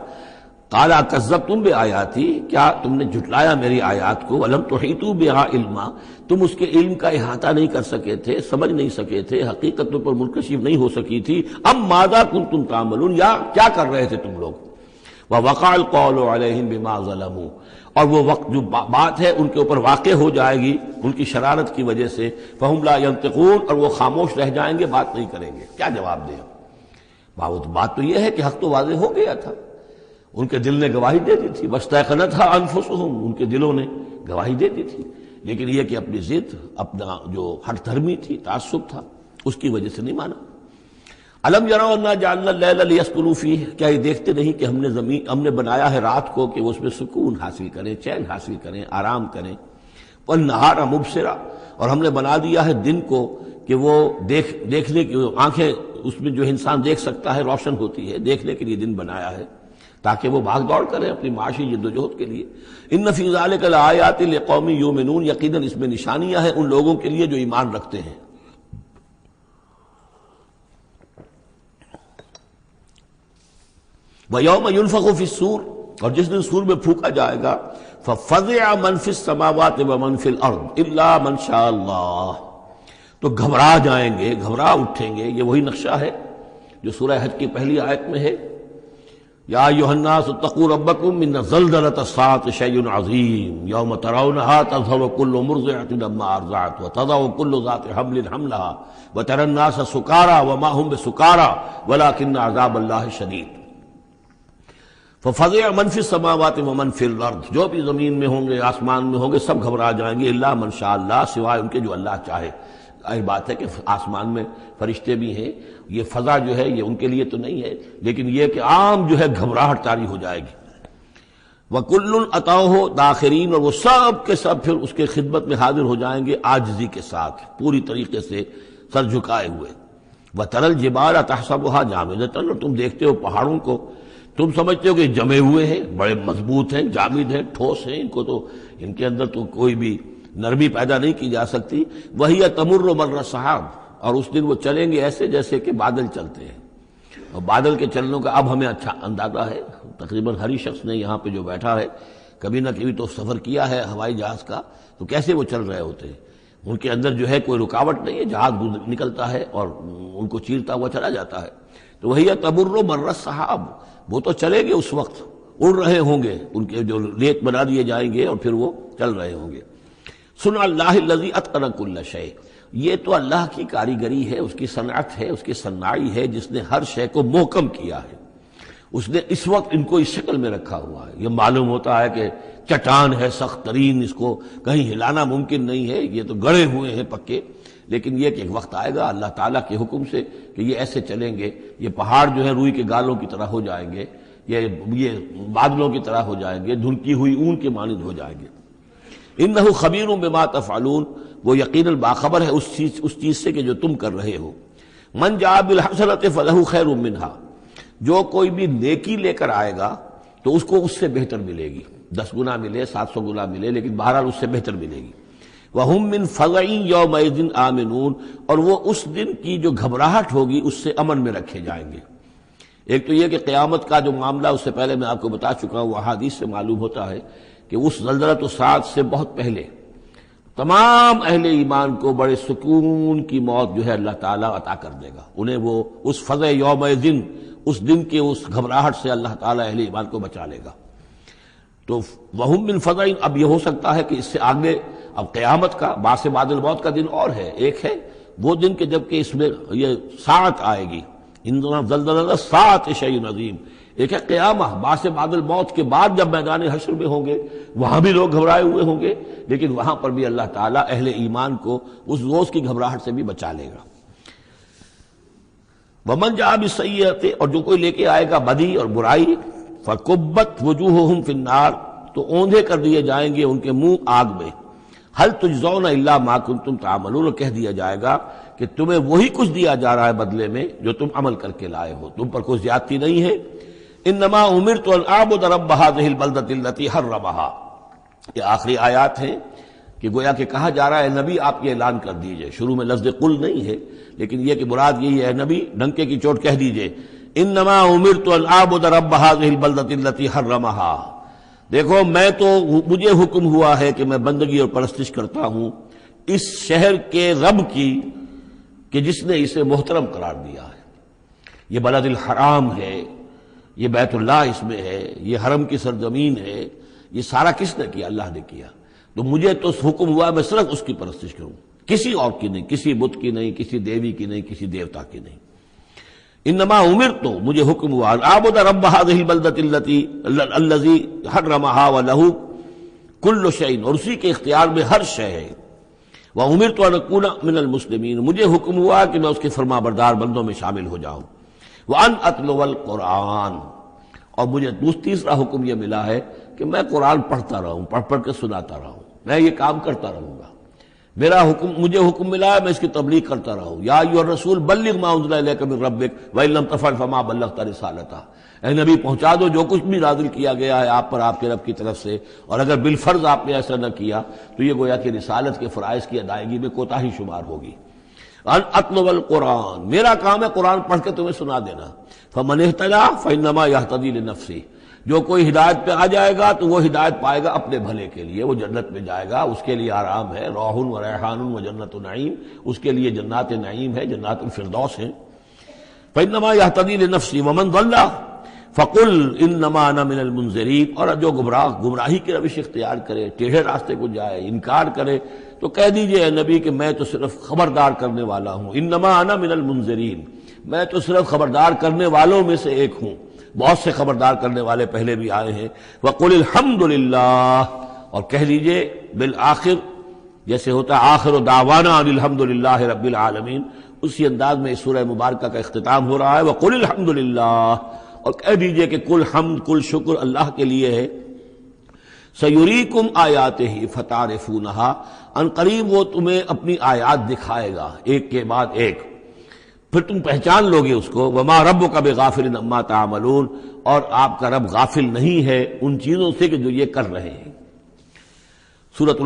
قال کذبتم بآیاتی، کیا تم نے جھٹلایا میری آیات کو، ولم تحیطوا بہا علما، تم اس کے علم کا احاطہ نہیں کر سکے تھے، سمجھ نہیں سکے تھے، حقیقت پر منکشف نہیں ہو سکی تھی، ام ماذا کنتم تعملون، یا کیا کر رہے تھے تم لوگ۔ ووقع القول علیہم بما ظلموا، اور وہ وقت جو بات ہے ان کے اوپر واقع ہو جائے گی ان کی شرارت کی وجہ سے، فہم لا ینطقون، اور وہ خاموش رہ جائیں گے، بات نہیں کریں گے، کیا جواب دیں۔ بات تو یہ ہے کہ حق تو واضح ہو گیا تھا، ان کے دل نے گواہی دے دی تھی، واستيقنتها انفسهم، ان کے دلوں نے گواہی دے دی تھی، لیکن یہ کہ اپنی ضد، اپنا جو ہٹ دھرمی تھی، تعصب تھا، اس کی وجہ سے نہیں مانا۔ الم یروا انا جعلنا اللیل لیسکنوا فیہ، کیا یہ دیکھتے نہیں کہ ہم نے بنایا ہے رات کو کہ وہ اس میں سکون حاصل کریں، چین حاصل کریں، آرام کریں، والنہار مبصرا، اور ہم نے بنا دیا ہے دن کو کہ وہ دیکھنے کی آنکھیں اس میں جو انسان دیکھ سکتا ہے روشن ہوتی ہے، دیکھنے کے لیے دن بنایا ہے تاکہ وہ بھاگ دوڑ کریں اپنی معاشی جد و جہد کے لیے۔ ان فی ذلک لآیات لقوم یؤمنون، یقیناً اس میں نشانیاں ہیں ان لوگوں کے لیے جو ایمان رکھتے ہیں۔ وَيَوْمَ يُنفَخُ فِي الصُّورِ، اور جس دن سور میں پھونکا جائے گا، فَفَزِعَ مَنْ فِي السَّمَاوَاتِ وَمَنْ فِي الْأَرْضِ إِلَّا مَنْ شَاءَ اللَّهُ، تو گھبرا جائیں گے، گھبرا اٹھیں گے۔ یہ وہی نقشہ ہے جو سورہ حج کی پہلی آیت میں ہے، یا ایھا الناس اتقوا ربکم ان زلزلۃ الساعۃ شیء عظیم یوم ترونها تذهل كل مرضعۃ عما ارضعت وتضع كل ذات حمل حملها وترى الناس سکارى وما هم بسکارى ولكن عذاب اللہ شدید۔ ففزع من فی السماوات ومن فی الارض، جو بھی زمین میں ہوں گے آسمان میں ہوں گے سب گھبرا جائیں گے، الا من شاء اللہ، سوائے ان کے جو اللہ چاہے۔ ظاہر بات ہے کہ آسمان میں فرشتے بھی ہیں، یہ فضا جو ہے یہ ان کے لیے تو نہیں ہے، لیکن یہ کہ عام جو ہے گھبراہٹ طاری ہو جائے گی۔ وَكُلٌّ أَتَوْهُ دَاخِرِينَ، اور وہ سب کے سب پھر اس کے خدمت میں حاضر ہو جائیں گے عاجزی کے ساتھ، پوری طریقے سے سر جھکائے ہوئے۔ وَتَرَى الْجِبَالَ تَحْسَبُهَا جَامِدَةً، اور تم دیکھتے ہو پہاڑوں کو، تم سمجھتے ہو کہ جمے ہوئے ہیں، بڑے مضبوط ہیں، جامد ہیں، ٹھوس ہیں، ان کو تو ان کے اندر تو کوئی بھی نرمی پیدا نہیں کی جا سکتی۔ وَهِيَ تَمُرُّ مَرَّ السَّحَابِ، اور اس دن وہ چلیں گے ایسے جیسے کہ بادل چلتے ہیں، اور بادل کے چلنوں کا اب ہمیں اچھا اندازہ ہے۔ تقریباً ہر ہی شخص نے یہاں پہ جو بیٹھا ہے کبھی نہ کبھی تو سفر کیا ہے ہوائی جہاز کا، تو کیسے وہ چل رہے ہوتے ہیں، ان کے اندر جو ہے کوئی رکاوٹ نہیں ہے، جہاز نکلتا ہے اور ان کو چیرتا ہوا چلا جاتا ہے۔ تو وَهِيَ تَمُرُّ مَرَّ السَّحَابِ، وہ تو چلیں گے اس وقت، اڑ رہے ہوں گے، ان کے جو ریت بنا دیے جائیں گے اور پھر وہ چل رہے ہوں گے۔ سُنَّ اللَّهِ الَّذِي أَتْقَنَ كُلَّ شَيْءٍ، یہ تو اللہ کی کاریگری ہے، اس کی صنعت ہے، اس کی صنائی ہے، جس نے ہر شے کو محکم کیا ہے۔ اس نے اس وقت ان کو اس شکل میں رکھا ہوا ہے۔ یہ معلوم ہوتا ہے کہ چٹان ہے سخت ترین، اس کو کہیں ہلانا ممکن نہیں ہے، یہ تو گڑے ہوئے ہیں پکے، لیکن یہ کہ ایک وقت آئے گا اللہ تعالیٰ کے حکم سے کہ یہ ایسے چلیں گے، یہ پہاڑ جو ہے روئی کے گالوں کی طرح ہو جائیں گے، یہ بادلوں کی طرح ہو جائیں گے، دھنکی ہوئی اون کے مانند ہو جائیں گے۔ انہ خبیر بما تفعلون، وہ یقیناً باخبر ہے اس چیز سے کہ جو تم کر رہے ہو۔ من جاء بالحسنۃ فلہ خیر منہا، جو کوئی بھی نیکی لے کر آئے گا تو اس کو اس سے بہتر ملے گی، 10 گنا ملے، 700 گنا ملے، لیکن بہرحال اس سے بہتر ملے گی۔ وَهُم مِّن فَزَعٍ يَوْمَئِذٍ آمِنُونَ، اور وہ اس دن کی جو گھبراہٹ ہوگی اس سے امن میں رکھے جائیں گے۔ ایک تو یہ کہ قیامت کا جو معاملہ اس سے پہلے میں آپ کو بتا چکا ہوں، احادیث سے معلوم ہوتا ہے کہ اس زلزلۃ الساعۃ سے بہت پہلے تمام اہل ایمان کو بڑے سکون کی موت جو ہے اللہ تعالیٰ عطا کر دے گا، انہیں وہ اس فزع یومئذ، اس دن کے اس گھبراہٹ سے اللہ تعالیٰ اہل ایمان کو بچا لے گا۔ تو وَهُم مِّن فَزَعٍ، اب یہ ہو سکتا ہے کہ اس سے آگے اب قیامت کا بعث بعد الموت کا دن اور ہے، ایک ہے وہ دن کہ جب کہ اس میں یہ ساعت آئے گی، اِنَّ زَلْزَلَةَ السَّاعَةِ شَيْءٌ عَظِيمٌ، ایک ہے قیامہ، بعث بعد الموت کے بعد جب میدان حشر میں ہوں گے وہاں بھی لوگ گھبرائے ہوئے ہوں گے، لیکن وہاں پر بھی اللہ تعالیٰ اہل ایمان کو اس روز کی گھبراہٹ سے بھی بچا لے گا۔ وَمَنْ جَاءَ بِالسَّيِّئَةِ، اور جو کوئی لے کے آئے گا بدی اور برائی، فَكُبَّتْ وُجُوهُهُمْ فِي النَّارِ، تو اوندھے کر دیے جائیں گے ان کے منہ آگ میں۔ هَلْ تُجْزَوْنَ إِلَّا مَا كُنتُمْ تَعْمَلُونَ، اور کہہ دیا جائے گا کہ تمہیں وہی کچھ دیا جا رہا ہے بدلے میں جو تم عمل کر کے لائے ہو، تم پر کوئی زیادتی نہیں ہے۔ انما امرت ان اعبد رب هذه البلدة التي حرمها، یہ آخری آیات ہیں کہ گویا کہ کہا جا رہا ہے نبی آپ یہ اعلان کر دیجئے، شروع میں لفظ قل نہیں ہے لیکن یہ کہ مراد یہی ہے نبی ڈنکے کی چوٹ کہہ دیجئے، انما امرت ان اعبد رب هذه البلدة التي حرمها، دیکھو میں تو مجھے حکم ہوا ہے کہ میں بندگی اور پرستش کرتا ہوں اس شہر کے رب کی کہ جس نے اسے محترم قرار دیا ہے۔ یہ بلد الحرام ہے، یہ بیت اللہ اس میں ہے، یہ حرم کی سرزمین ہے، یہ سارا کس نے کیا؟ اللہ نے کیا۔ تو مجھے تو حکم ہوا میں صرف اس کی پرستش کروں، کسی اور کی نہیں، کسی بت کی نہیں، کسی دیوی کی نہیں، کسی دیوتا کی نہیں۔ انما امرت، مجھے حکم ہوا اعبد رب هذه البلدة الذي حرمها وله كل شيء، اور اسی کے اختیار میں ہر شے ہے۔ وامرت ان اكون من المسلمين، مجھے حکم ہوا کہ میں اس کے فرما بردار بندوں میں شامل ہو جاؤں۔ وان اتلو القرآن، اور مجھے تیسرا حکم یہ ملا ہے کہ میں قرآن پڑھتا رہوں، پڑھ پڑھ کے سناتا رہوں، میں یہ کام کرتا رہوں گا۔ میرا حکم، مجھے حکم ملا ہے میں اس کی تبلیغ کرتا رہوں۔ یا ایھا الرسول بلغ ما انزل الیک من ربک وان لم تفعل فما بلغت رسالتہ، اے نبی پہنچا دو جو کچھ بھی نازل کیا گیا ہے آپ پر آپ کے رب کی طرف سے، اور اگر بالفرض آپ نے ایسا نہ کیا تو یہ گویا کہ رسالت کے فرائض کی ادائیگی میں کوتاہی شمار ہوگی۔ ان اطلب القرآن، میرا کام ہے قرآن پڑھ کے تمہیں سنا دینا. فمن اہتدی فانما یہتدی لنفسہ، جو کوئی ہدایت پہ آ جائے گا تو وہ ہدایت پائے گا اپنے بھلے کے لیے، وہ جنت میں جائے گا، اس کے لیے آرام ہے، روح و ریحان و جنت نعیم، اس کے لیے جنات نعیم ہے، جنات الفردوس ہے. فانما یہتدی لنفسہ ومن ضل فقل انما انا من المنذرین، اور جو گمراہی کی روش اختیار کرے، ٹیڑھے راستے کو جائے، انکار کرے، تو کہہ دیجئے اے نبی کہ میں تو صرف خبردار کرنے والا ہوں. انما انا من المنذرین، میں تو صرف خبردار کرنے والوں میں سے ایک ہوں، بہت سے خبردار کرنے والے پہلے بھی آئے ہیں. وقل الحمدللہ، اور کہہ لیجئے بالآخر، جیسے ہوتا ہے آخر دعوانا ان الحمدللہ رب العالمین، اسی انداز میں اس سورہ مبارکہ کا اختتام ہو رہا ہے. وقل الحمدللہ، اور کہہ دیجئے کہ کل حمد کل شکر اللہ کے لیے ہے. سیریکم آیاتہ فتعرفونہا، ان قریب وہ تمہیں اپنی آیات دکھائے گا ایک کے بعد ایک، پھر تم پہچان لوگے اس کو. وما ربک بغافل عما تعملون، اور آپ کا رب غافل نہیں ہے ان چیزوں سے کہ جو یہ کر رہے ہیں. سورۃ